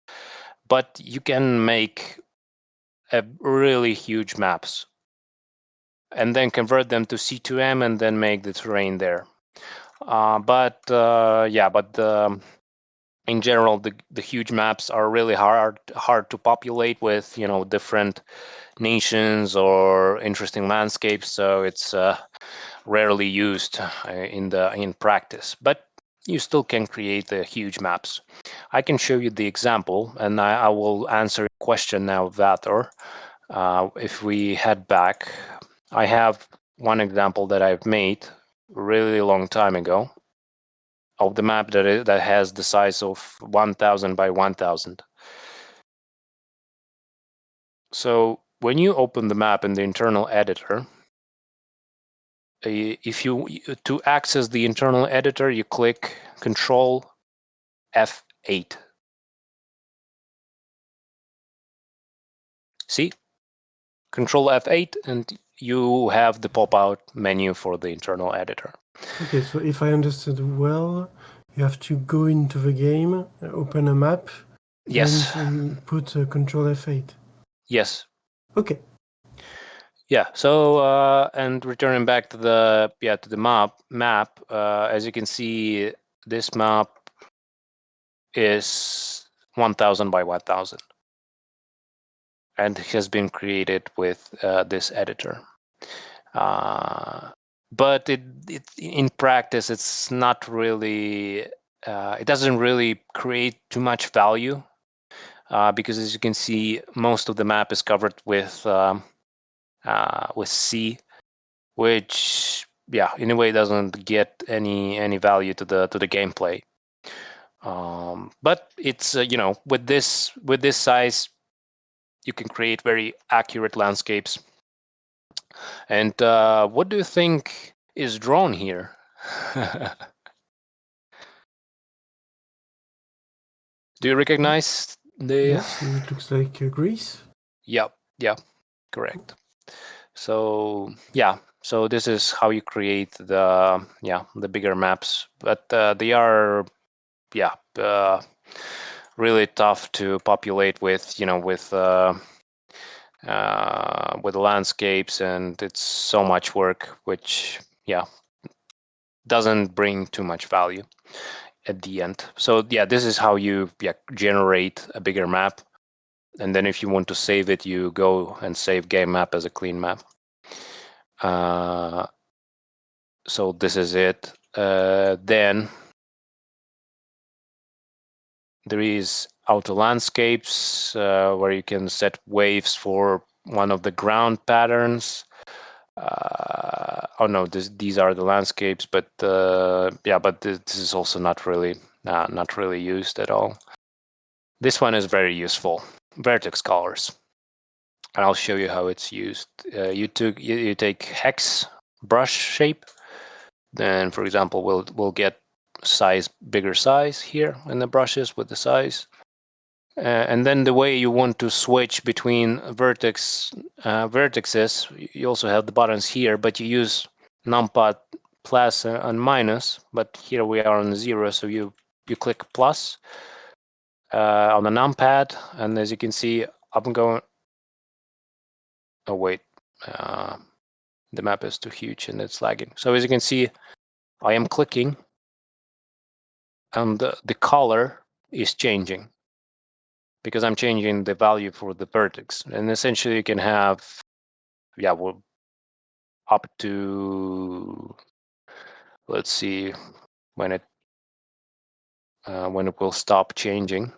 but you can make a really huge maps and then convert them to C2M and then make the terrain there. But in general, the huge maps are really hard to populate with different nations or interesting landscapes. So it's rarely used in practice. But you still can create the huge maps. I can show you the example, and I will answer a question now, Vator. If we head back, I have one example that I've made a really long time ago of the map that has the size of 1000 by 1000. So when you open the map in the internal editor, if you to access the internal editor, you click Control F8. See, Control F8, and you have the pop-out menu for the internal editor. Okay, so if I understood well, you have to go into the game, open a map, Yes. then put Control F8. Yes. Okay. Yeah. So and returning back to the map, as you can see, this map is 1000 by 1000, and has been created with this editor. But it in practice, it's not really. It doesn't really create too much value because, as you can see, most of the map is covered with C, which in a way doesn't get any value to the gameplay. But it's with this size, you can create very accurate landscapes. And what do you think is drawn here? Do you recognize the? Yes, it looks like Greece. Yeah, correct. So so this is how you create the bigger maps, but they are really tough to populate with with landscapes, and it's so much work, which doesn't bring too much value at the end. So this is how you generate a bigger map, and then if you want to save it, you go and save game map as a clean map. So this is it. Then there is auto landscapes where you can set waves for one of the ground patterns. Oh no, these are the landscapes, but yeah, but this is also not really used at all. This one is very useful. Vertex colors. And I'll show you how it's used. You take hex brush shape. Then, for example, we'll get bigger size here in the brushes with the size. And then the way you want to switch between vertices, you also have the buttons here, but you use numpad plus and minus. But here we are on 0, so you click plus on the numpad, and as you can see, I'm going. Oh wait, the map is too huge and it's lagging. So as you can see, I am clicking, and the color is changing because I'm changing the value for the vertex. And essentially, you can have, yeah, well, up to, let's see when it will stop changing.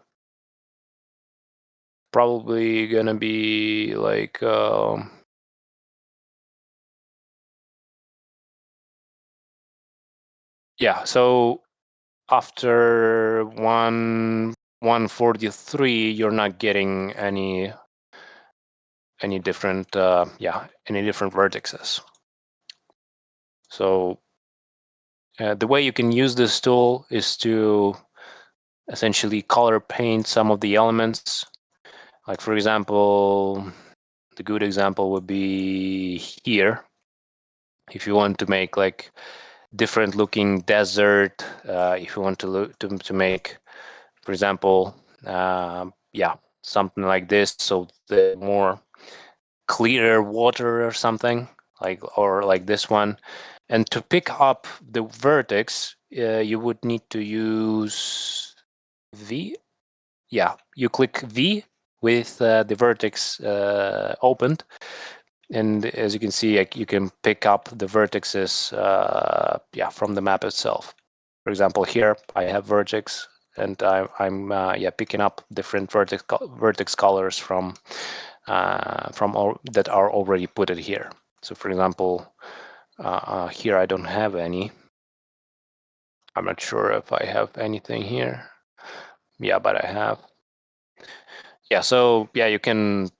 Probably gonna be like yeah. So after 143, you're not getting any different any different vertices. So the way you can use this tool is to essentially color paint some of the elements. Like for example, the good example would be here. If you want to make like different looking desert, if you want to make, for example, yeah, something like this, so the more clearer water or something or like this one. And to pick up the vertex, you would need to use V. Yeah, you click V with the vertex opened, and as you can see, you can pick up the vertices yeah, from the map itself. For example, here I have vertex, and I'm yeah, picking up different vertex colors from all that are already put it here. So for example, here I don't have any. I'm not sure if I have anything here. Yeah, but I have. Yeah, so yeah, you can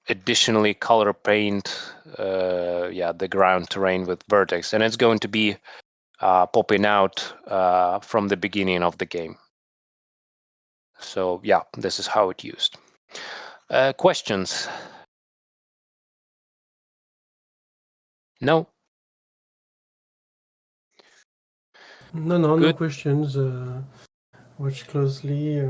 additionally color paint yeah, the ground terrain with vertex, and it's going to be popping out from the beginning of the game. So yeah, this is how it's used. Questions? No? No Good? questions. Watch closely.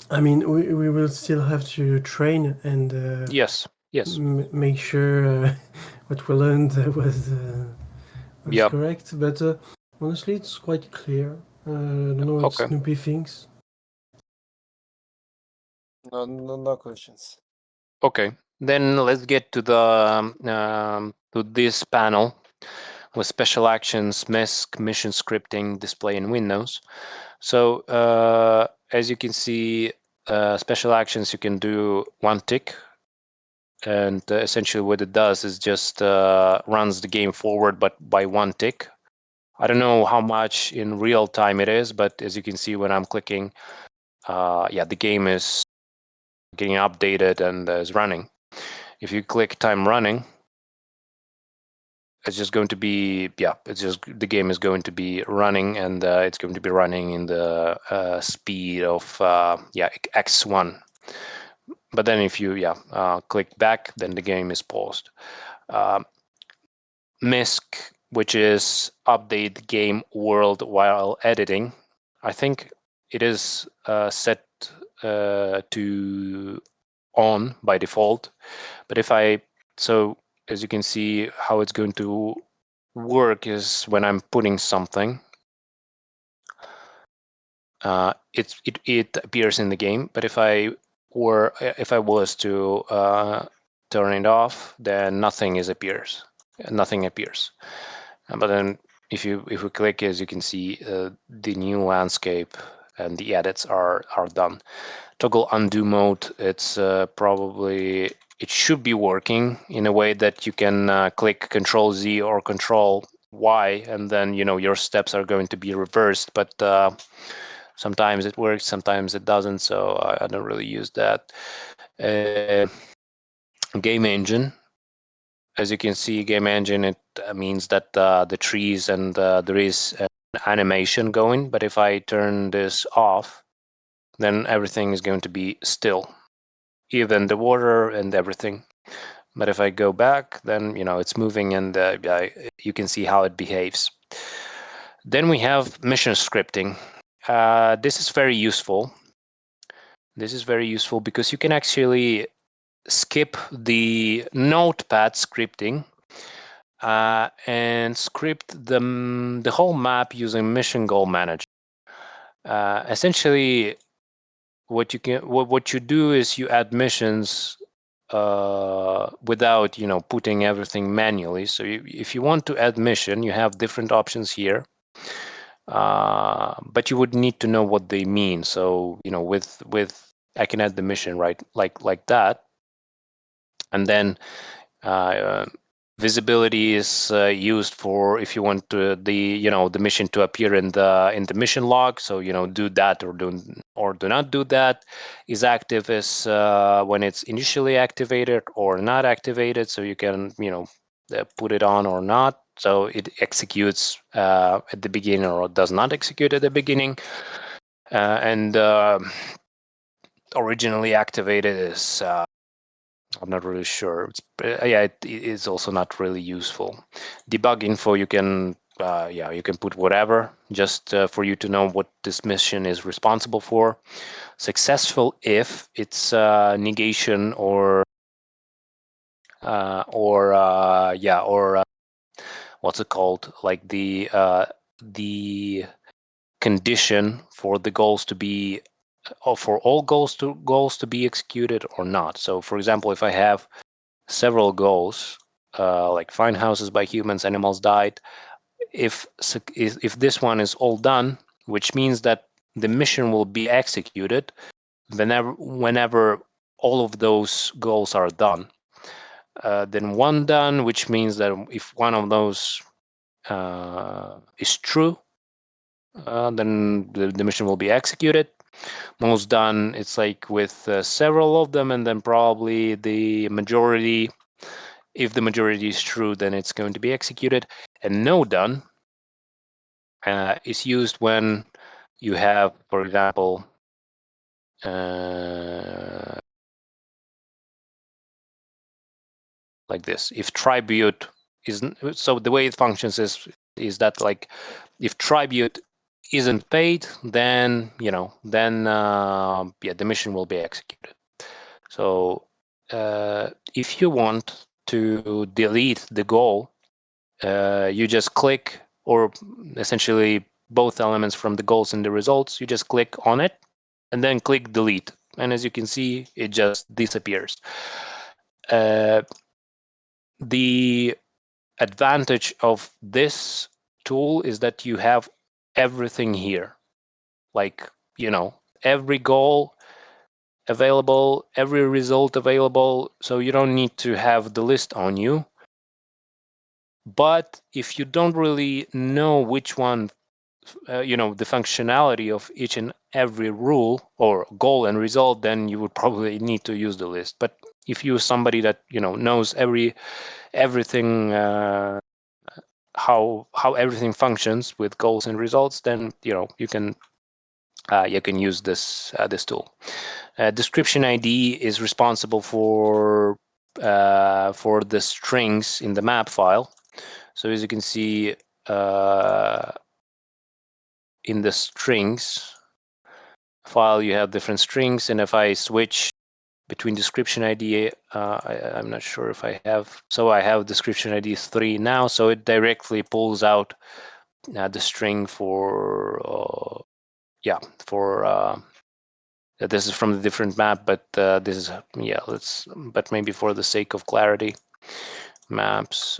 I mean, we will still have to train and Yes. Yes. make sure what we learned was Yep. correct. But honestly, it's quite clear. I don't know, it's Okay. Snoopy things. No questions. Okay. Then let's get to the to this panel with special actions, MESC, mission scripting, display in Windows. So as you can see, special actions, you can do one tick, and essentially what it does is just runs the game forward, but by one tick. I don't know how much in real time it is, but as you can see when I'm clicking, yeah, the game is getting updated and is running. If you click time running, it's just going to be, yeah, it's just the game is going to be running, and it's going to be running in the speed of yeah, x1. But then if you click back, then the game is paused. MISC, which is update game world while editing, I think it is set to on by default. But if so as you can see, how it's going to work is when I'm putting something, it appears in the game. But if I was to turn it off, then nothing appears. Nothing appears. But then if we click, as you can see, the new landscape and the edits are done. Toggle undo mode, it's probably, it should be working in a way that you can click Control Z or Control Y, and then your steps are going to be reversed. But sometimes it works, sometimes it doesn't, so I don't really use that. Game engine. As you can see, game engine, it means that the trees and there is an animation going, but if I turn this off, then everything is going to be still, even the water and everything. But if I go back, then it's moving, and you can see how it behaves. Then we have mission scripting. This is very useful. This is very useful because you can actually skip the notepad scripting and script the whole map using mission goal manager. Essentially, what you do is you add missions without putting everything manually. So if you want to add mission, you have different options here, but you would need to know what they mean. So with I can add the mission right like that, and then uh, visibility is used for if you want the mission to appear in the mission log. So do that or do not do that. Is active is when it's initially activated or not activated. So you can put it on or not. So it executes at the beginning or does not execute at the beginning. And originally activated is I'm not really sure. Yeah, it is also not really useful. Debug info, you can you can put whatever just for you to know what this mission is responsible for. Successful if it's negation or what's it called? Like the condition for the goals to be or for all goals to be executed or not. So, for example, if I have several goals, like find houses by humans, animals died. If this one is all done, which means that the mission will be executed whenever all of those goals are done. Then one done, which means that if one of those is true, then the mission will be executed. Most done, it's like with several of them, and then probably the majority. If the majority is true, then it's going to be executed. And no done is used when you have, for example, like this. If tribute isn't, so the way it functions is that like if tribute isn't paid, then the mission will be executed. So if you want to delete the goal, you just click, or essentially both elements from the goals and the results, you just click on it and then click delete. And as you can see, it just disappears. The advantage of this tool is that you have everything here. Like, every goal available, every result available. So you don't need to have the list on you. But if you don't really know which one, the functionality of each and every rule or goal and result, then you would probably need to use the list. But if you're somebody that knows everything, how everything functions with goals and results, then you can use this tool. Description ID is responsible for the strings in the map file. So as you can see, in the strings file, you have different strings, and if I switch between description ID, I'm not sure if I have. So I have description ID 3 now, so it directly pulls out the string for This is from the different map, but this is, yeah, but maybe for the sake of clarity, maps,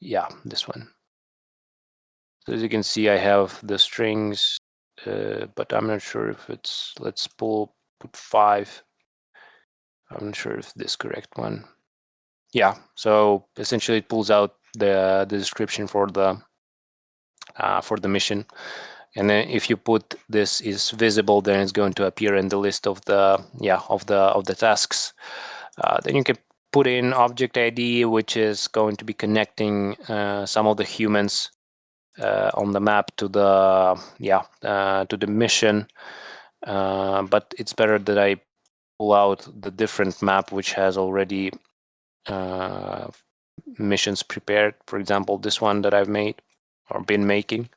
yeah, this one. So as you can see, I have the strings, but I'm not sure if it's, let's put 5. I'm not sure if this correct one. Yeah, so essentially it pulls out the description for the mission. And then if you put this is visible, then it's going to appear in the list of the tasks. Then you can put in object ID, which is going to be connecting some of the humans on the map to the mission. But it's better that I pull out the different map, which has already missions prepared. For example, this one that I've made or been making.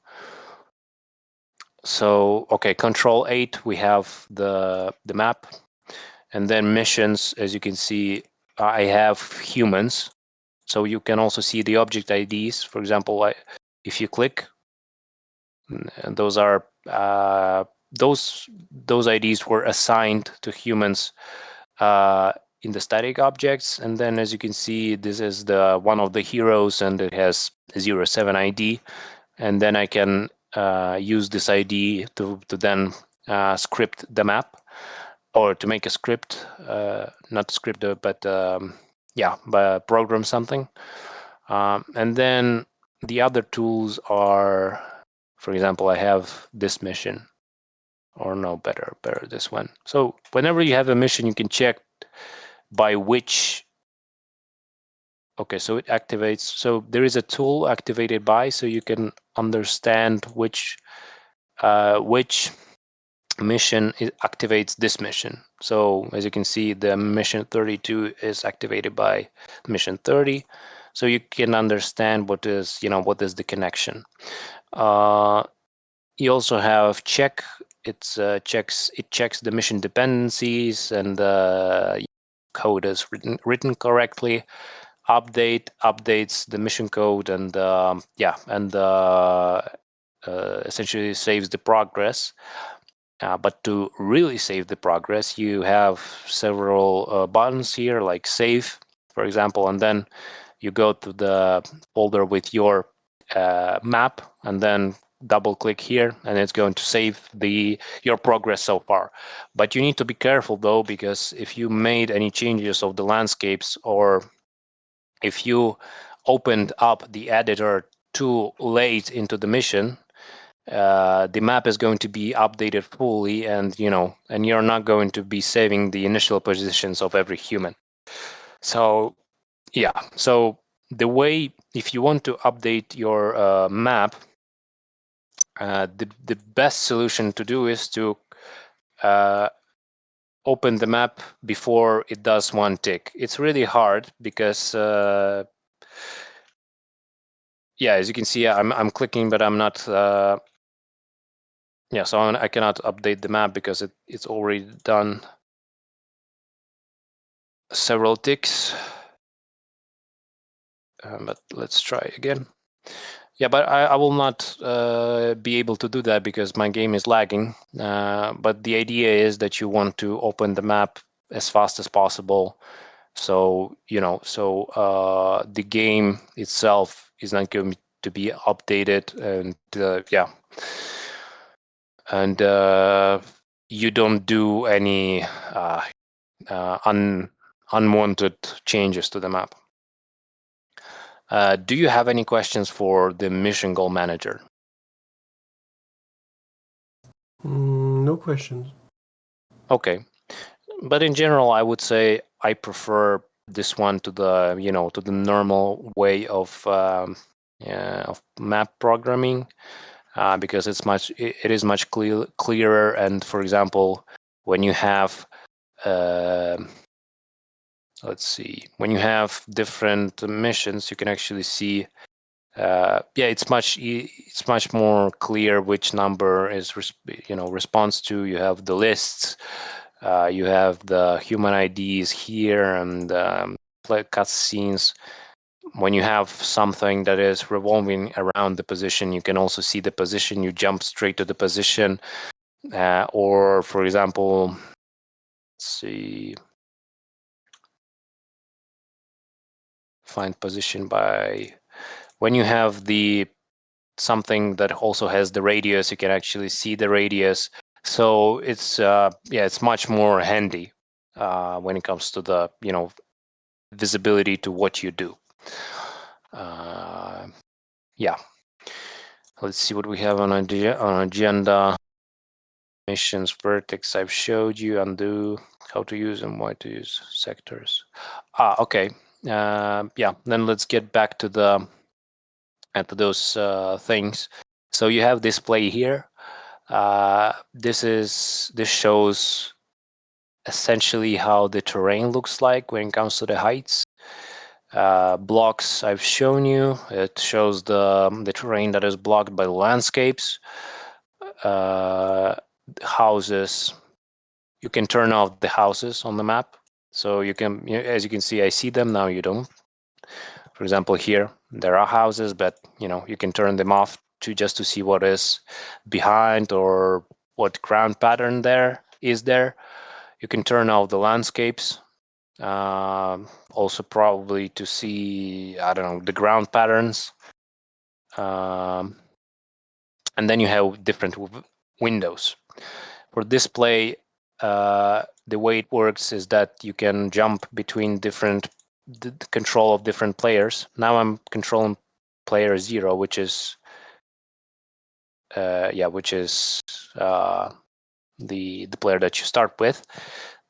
So, okay, Control 8, we have the map, and then missions. As you can see, I have humans. So you can also see the object IDs. For example, if you click, and those are those IDs were assigned to humans in the static objects. And then, as you can see, this is the one of the heroes, and it has 07 ID. And then I can use this ID to then script the map, or to make a script, not script, but but program something. And then the other tools are, for example, I have this mission, or no, better this one. So whenever you have a mission, you can check by which. Okay, so it activates. So there is a tool activated by, so you can understand which mission activates this mission. So as you can see, the mission 32 is activated by mission 30. So you can understand what is the connection. You also have check. It checks the mission dependencies and the code is written correctly. Update updates the mission code, and essentially saves the progress. But to really save the progress, you have several buttons here, like save, for example, and then you go to the folder with your map, and then double click here, and it's going to save your progress so far. But you need to be careful though, because if you made any changes of the landscapes, or if you opened up the editor too late into the mission, the map is going to be updated fully, and you're not going to be saving the initial positions of every human. So yeah, so the way, if you want to update your map, the best solution to do is to open the map before it does one tick. It's really hard because yeah, as you can see, I'm clicking, but I'm not. Yeah, so I cannot update the map because it's already done several ticks. But let's try again. Yeah, but I will not be able to do that because my game is lagging. But the idea is that you want to open the map as fast as possible. So, the game itself is not going to be updated, and and you don't do any unwanted changes to the map. Do you have any questions for the mission goal manager? No questions. Okay, but in general, I would say I prefer this one to the normal way of map programming, because it is much clearer. And for example, when you have let's see, when you have different missions, you can actually see it's much more clear which number is response to. You have the lists, you have the human IDs here, and cutscenes. when you have something that is revolving around the position, you can also see the position. You jump straight to the position, or for example, let's see, find position by when you have the something that also has the radius, you can actually see the radius. So it's it's much more handy when it comes to the visibility to what you do. Yeah, let's see what we have on agenda. Missions, vertex I've showed you, undo, how to use and why to use sectors. Okay. Yeah, then let's get back to the to those things. So you have display here. This shows essentially how the terrain looks like when it comes to the heights. Blocks I've shown you. It shows the terrain that is blocked by the landscapes. Houses. You can turn off the houses on the map. So you can, as you can see, I see them now. You don't. For example, here there are houses, but you can turn them off just to see what is behind or what ground pattern there is there. You can turn off the landscapes. Also probably to see, I don't know, the ground patterns. And then you have different windows. For display, the way it works is that you can jump between different control of different players. Now I'm controlling player 0, which is the player that you start with.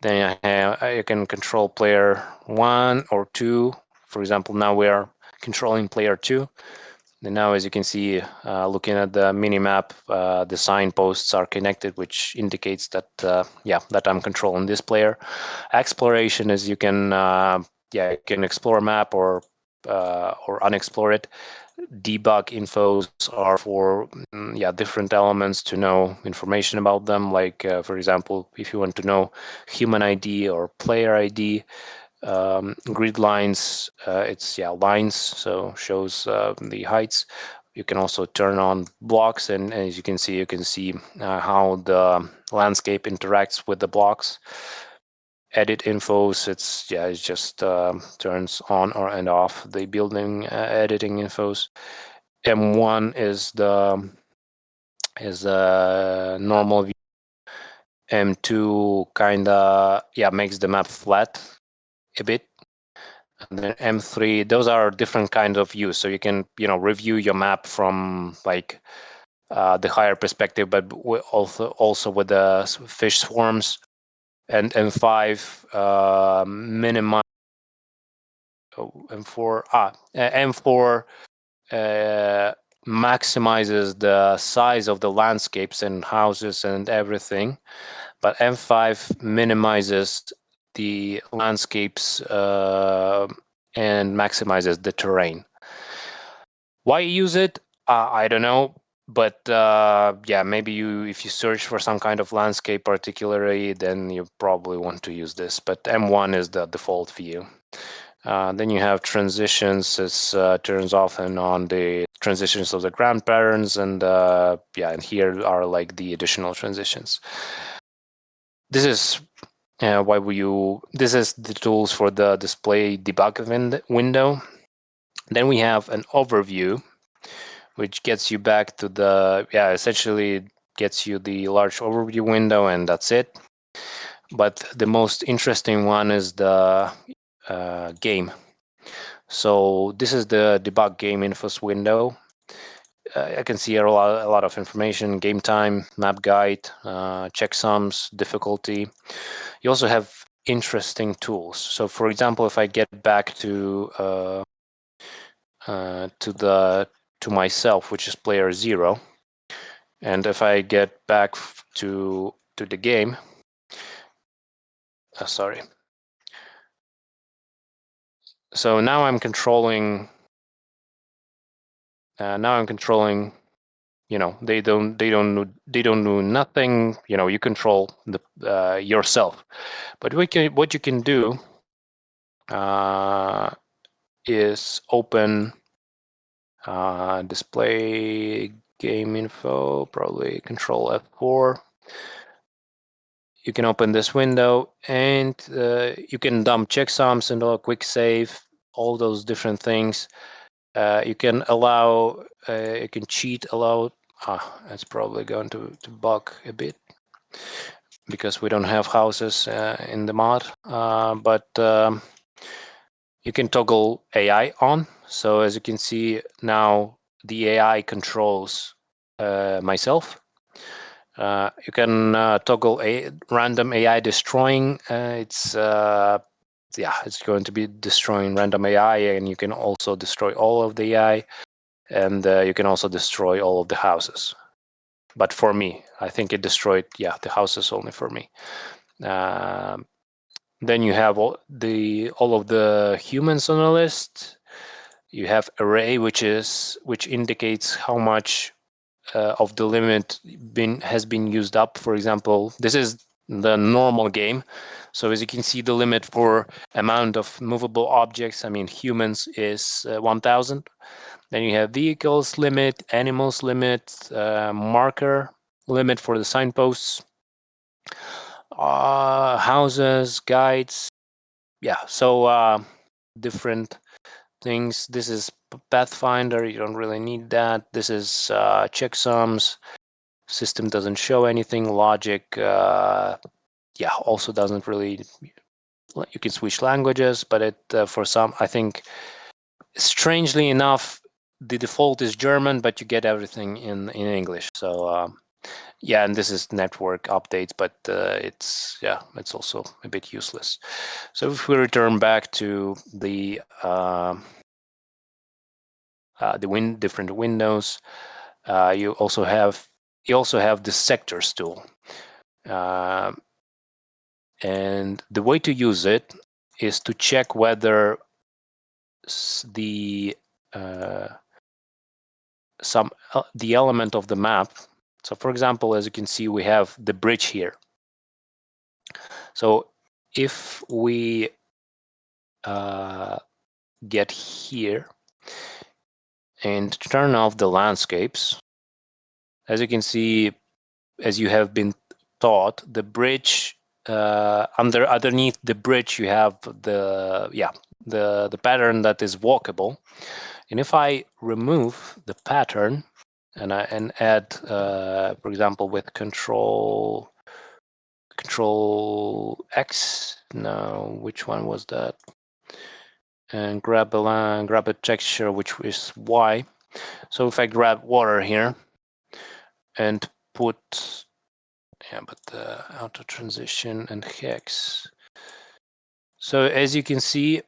Then I can control player 1 or 2. For example, now we are controlling player 2. And now, as you can see, looking at the mini-map, the signposts are connected, which indicates that that I'm controlling this player. Exploration is you can you can explore a map or unexplore it. Debug infos are for different elements to know information about them. Like for example, if you want to know human ID or player ID. Grid lines, it's lines, so shows the heights. You can also turn on blocks, and as you can see how the landscape interacts with the blocks. Edit infos, it just turns on or and off the building editing infos. M1 is the normal view. M2 kinda makes the map flat a bit. And then M3, those are different kinds of views. So you can, review your map from like the higher perspective, but also with the fish swarms. And M5 minimize. M4 maximizes the size of the landscapes and houses and everything, but M5 minimizes the landscapes and maximizes the terrain. Why use it? I don't know, but maybe if you search for some kind of landscape particularly, then you probably want to use this. But M1 is the default view. Then you have transitions. It turns off and on the transitions of the ground patterns, and and here are like the additional transitions. This is this is the tools for the display debug window. Then we have an overview, which gets you back to the essentially gets you the large overview window, and that's it. But the most interesting one is the game. So this is the debug game infos window. I can see a lot of information: game time, map guide, checksums, difficulty. You also have interesting tools. So, for example, if I get back to myself, which is player 0, and if I get back to the game, sorry. So now I'm controlling. They don't do nothing. You control the yourself. But what you can do is open display game info, probably Control F4. You can open this window and you can dump checksums and a quick save, all those different things. You can allow, you can cheat allow. That's probably going to bug a bit because we don't have houses in the mod, but you can toggle AI on. So as you can see now, the AI controls myself. You can toggle a random AI destroying. It's going to be destroying random AI, and you can also destroy all of the AI, and you can also destroy all of the houses. But for me, I think it destroyed the houses only for me. Then you have all of the humans on the list. You have array, which indicates how much of the limit has been used up. For example, this is the normal game. So as you can see, the limit for amount of movable objects, I mean humans, is 1,000. Then you have vehicles limit, animals limit, marker limit for the signposts, houses, guides. Yeah, so different things. This is Pathfinder. You don't really need that. This is checksums. System doesn't show anything. Logic, also doesn't really. You can switch languages, but it for some, I think, strangely enough, the default is German, but you get everything in English. So and this is network updates, but it's also a bit useless. So if we return back to the different windows, you also have the sectors tool, and the way to use it is to check whether the the element of the map. So for example, as you can see, we have the bridge here. So if we get here and turn off the landscapes, as you can see, as you have been taught, the bridge underneath the bridge you have the pattern that is walkable. And if I remove the pattern and add, for example, with Control X, no, which one was that? And grab a texture which is Y. So if I grab water here and put auto transition and hex. So as you can see,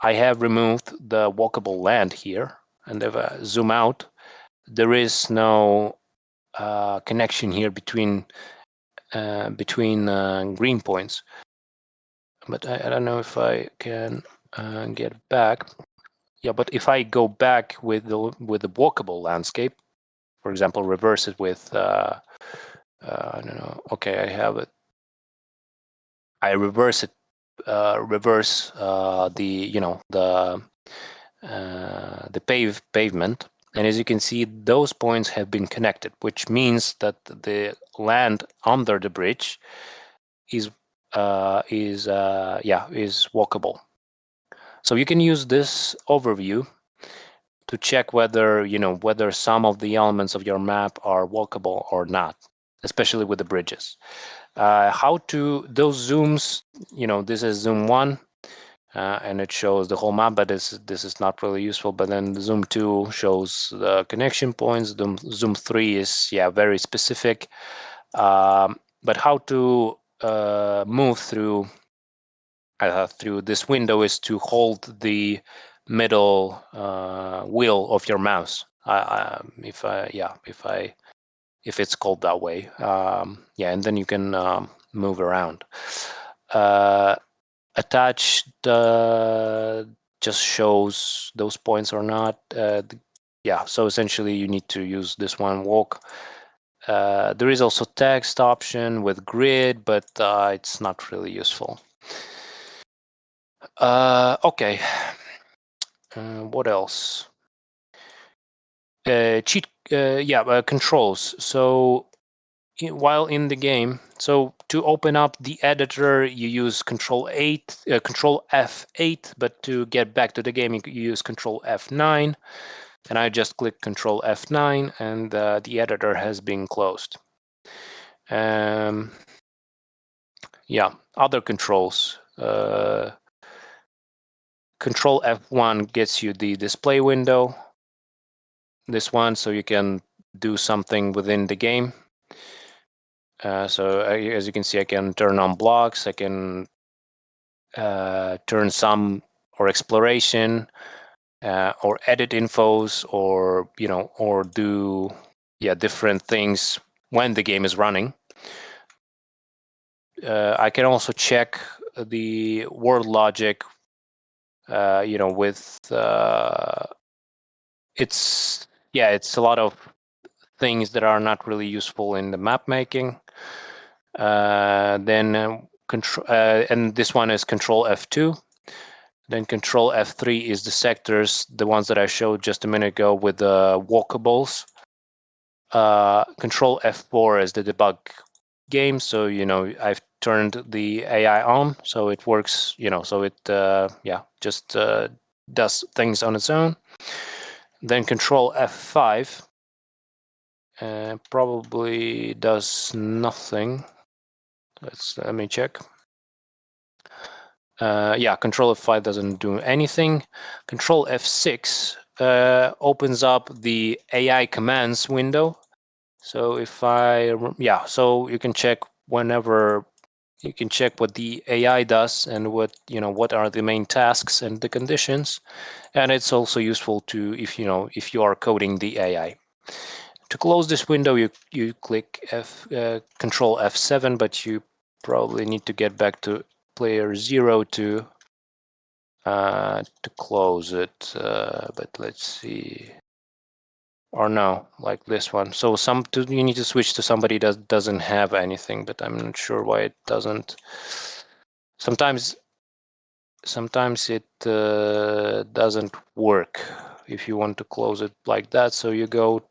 I have removed the walkable land here, and if I zoom out, there is no connection here between green points. But I don't know if I can get back. Yeah, but if I go back with the walkable landscape, for example, reverse it with I don't know. Okay, I have it. I reverse it. Reverse the pavement, and as you can see, those points have been connected, which means that the land under the bridge is walkable. So you can use this overview to check whether some of the elements of your map are walkable or not, especially with the bridges. How to those zooms? This is zoom 1. And it shows the whole map, but this is not really useful. But then the zoom 2 shows the connection points. The zoom 3 is very specific. But how to move through this window is to hold the middle wheel of your mouse. If it's called that way, and then you can move around. Attached just shows those points or not. So essentially you need to use this one, walk. There is also text option with grid, but it's not really useful. Okay, What else? Controls. So while in the game, so to open up the editor, you use Control F8, but to get back to the game, you use Control F9. And I just click Control F9, and the editor has been closed. Other controls. Control F1 gets you the display window. This one, so you can do something within the game. So as you can see, I can turn on blocks. I can turn some or exploration, or edit infos, or or do different things when the game is running. I can also check the word logic. With it's a lot of things that are not really useful in the map making. Then control, and this one is Control F2. Then Control F3 is the sectors, the ones that I showed just a minute ago with the walkables. Control F4 is the debug game. So I've turned the AI on, so it works. So it just does things on its own. Then Control F5 probably does nothing. Let me check. Control F5 doesn't do anything. Control F6 opens up the AI commands window. So so you can check whenever. You can check what the AI does and what are the main tasks and the conditions. And it's also useful to if you are coding the AI. To close this window, you click Control F7, but you probably need to get back to player 0 to close it. But let's see. Or no, like this one. So you need to switch to somebody that doesn't have anything, but I'm not sure why it doesn't. Sometimes it doesn't work if you want to close it like that. So you go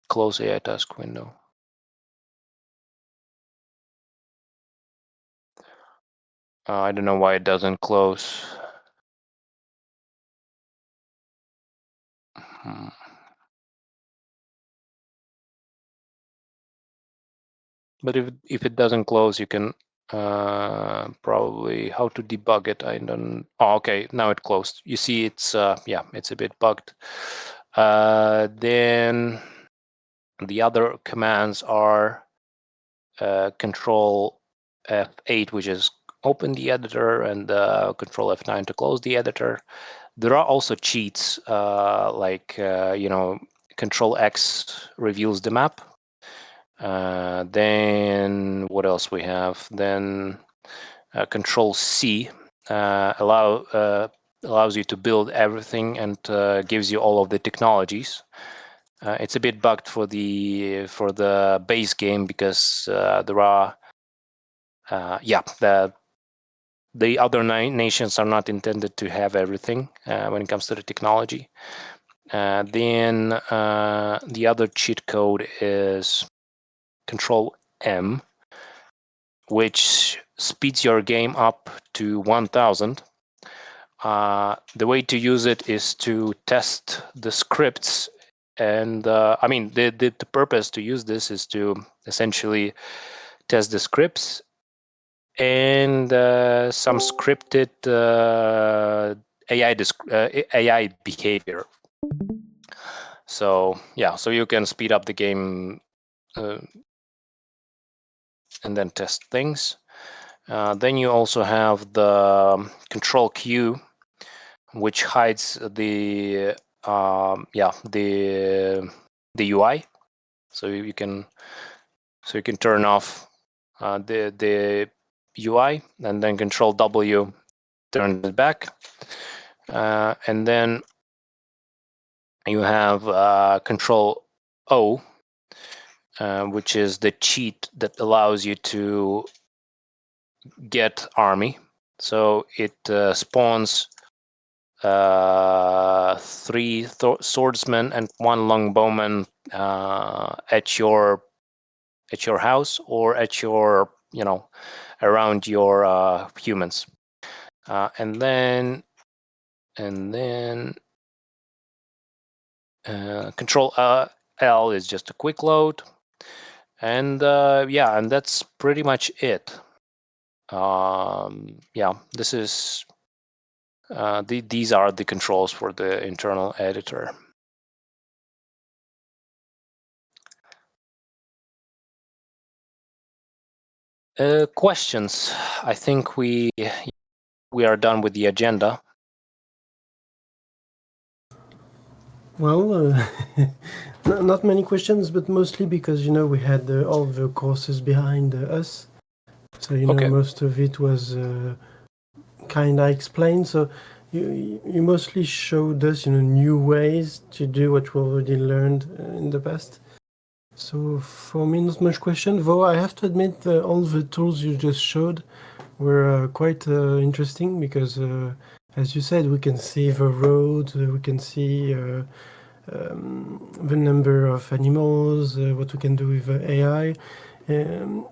close AI task window. I don't know why it doesn't close. But if it doesn't close, you can probably how to debug it. I don't. Oh, okay. Now it closed. You see, it's it's a bit bugged. Then the other commands are Control F8, which is open the editor, and Control F9 to close the editor. There are also cheats like Control X reveals the map. Then what else we have? Then Control C allows you to build everything and gives you all of the technologies. It's a bit bugged for the base game because there are the other nations are not intended to have everything when it comes to the technology. Then the other cheat code is Control M, which speeds your game up to 1000. The way to use it is to test the scripts, and I mean the purpose to use this is to essentially test the scripts and some scripted AI behavior. So so you can speed up the game and then test things. Then you also have the Control Q, which hides the UI. So you can turn off the UI, and then Control W turns it back, and then you have Control O, which is the cheat that allows you to get army. So it spawns 3 swordsmen and 1 longbowman at your house or at your around your humans, and then Control L is just a quick load, and yeah, and that's pretty much it. Yeah, this is these are the controls for the internal editor. Questions? I think we are done with the agenda. Well, not many questions, but mostly because we had all the courses behind us, so Okay. most of it was kind of explained. So you mostly showed us new ways to do what we already learned in the past. So for me, not much question. Though I have to admit, all the tools you just showed were quite interesting because, as you said, we can see the road, we can see the number of animals, what we can do with AI.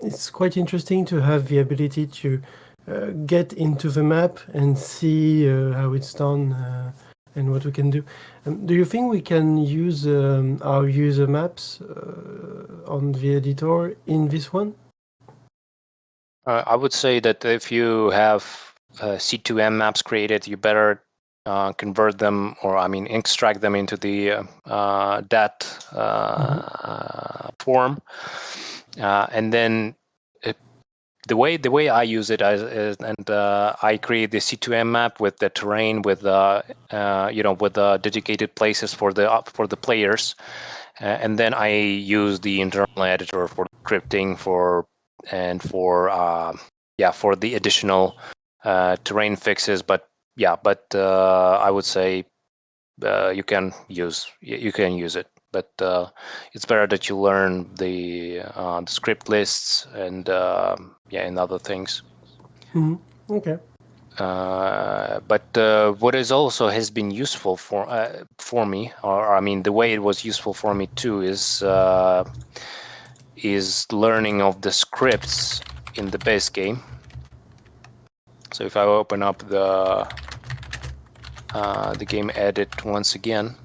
It's quite interesting to have the ability to get into the map and see how it's done and what we can do. Do you think we can use our user maps on the editor in this one? I would say that if you have C2M maps created, you better convert them, or I mean, extract them into the DAT form, and then the way I use it is and I create the C2M map with the terrain, with with the dedicated places for the players, and then I use the internal editor for scripting for the additional terrain fixes. But I would say you can use it, but it's better that you learn the script lists and and other things. Okay. But what is also has been useful for me, or I mean, the way it was useful for me too, is learning of the scripts in the base game. So if I open up the game edit once again,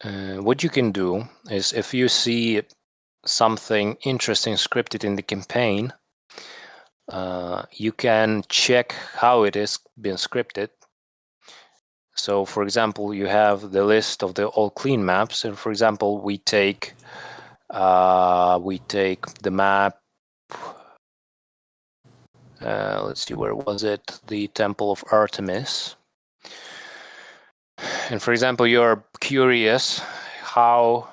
what you can do is, if you see something interesting scripted in the campaign, you can check how it is been scripted. So for example, you have the list of the all clean maps, and for example, we take the map, let's see, where was it? The Temple of Artemis. And for example, you're curious how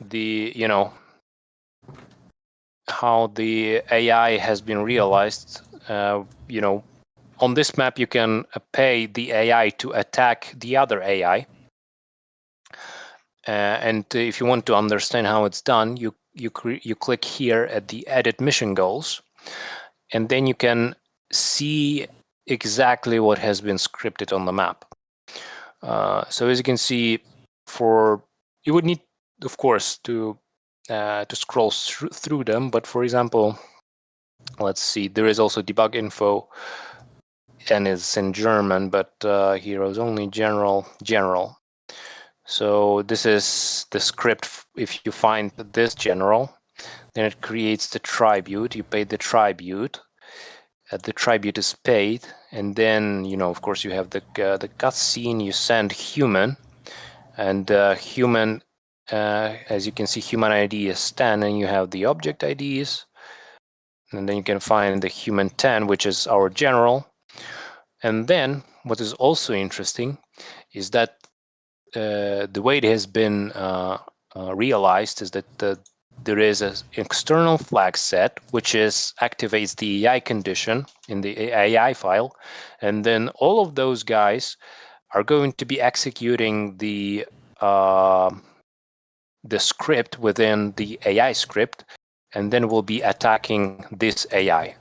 the how the AI has been realized. On this map, you can pay the AI to attack the other AI. And if you want to understand how it's done, you click here at the edit mission goals, and then you can see exactly what has been scripted on the map. So as you can see, you would need, of course, to scroll through them. But for example, let's see, there is also debug info, and it's in German, but here is only general. So this is the script. If you find this general, then it creates the tribute. You pay the tribute. The tribute is paid, and then of course, you have the cutscene. You send human, and human. As you can see, human ID is 10, and you have the object IDs, and then you can find the human 10, which is our general. And then what is also interesting is that the way it has been realized is that there is an external flag set which activates the AI condition in the AI file, and then all of those guys are going to be executing the the script within the AI script, and then we'll be attacking this AI.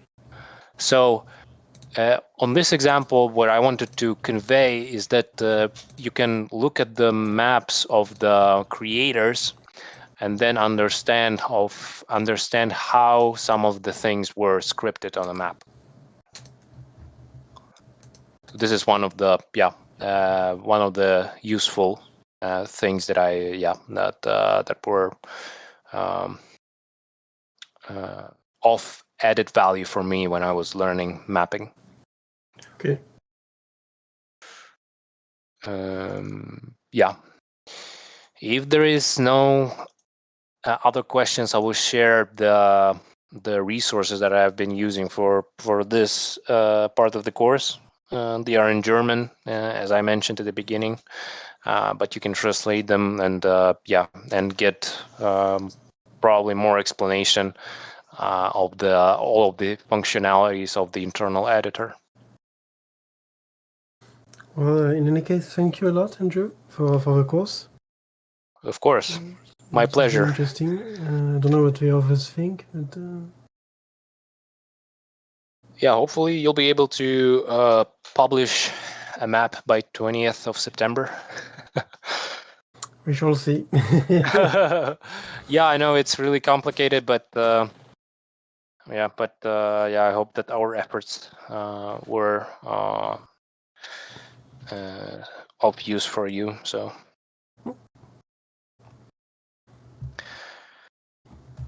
So on this example, what I wanted to convey is that you can look at the maps of the creators and then understand how some of the things were scripted on a map. So this is one of the useful things that that were of added value for me when I was learning mapping. Okay. Yeah. If there is no other questions, I will share the resources that I've been using for this part of the course. They are in German, as I mentioned at the beginning, but you can translate them and get probably more explanation of all of the functionalities of the internal editor. Well, in any case, thank you a lot, Andrew, for the course. Of course, my It's pleasure. very interesting. I don't know what the others think, but yeah, hopefully you'll be able to publish a map by 20th of September. we shall see. Yeah, I know it's really complicated, but I hope that our efforts were of use for you. So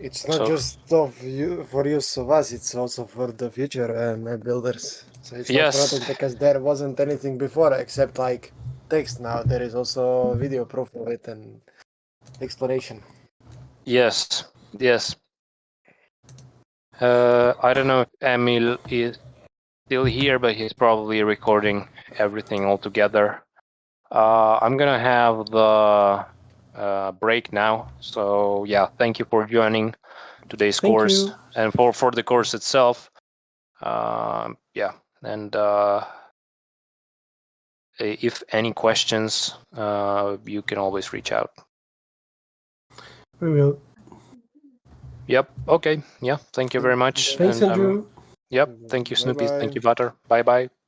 It's not just for use of us, it's also for the future map builders. So it's not for yes, nothing because there wasn't anything before except like text. Now there is also video proof of it and explanation. yes. I don't know if Emil is still here, but he's probably recording everything all together. I'm gonna have the break now. So yeah, thank you for joining today's Thank course you. and for the course itself. And if any questions, you can always reach out. We will. Yep. Okay. Yeah. Thank you very much. Thanks, And Andrew. yep. Thank you, Snoopy. Thank Bye-bye. you, Butter. Bye bye.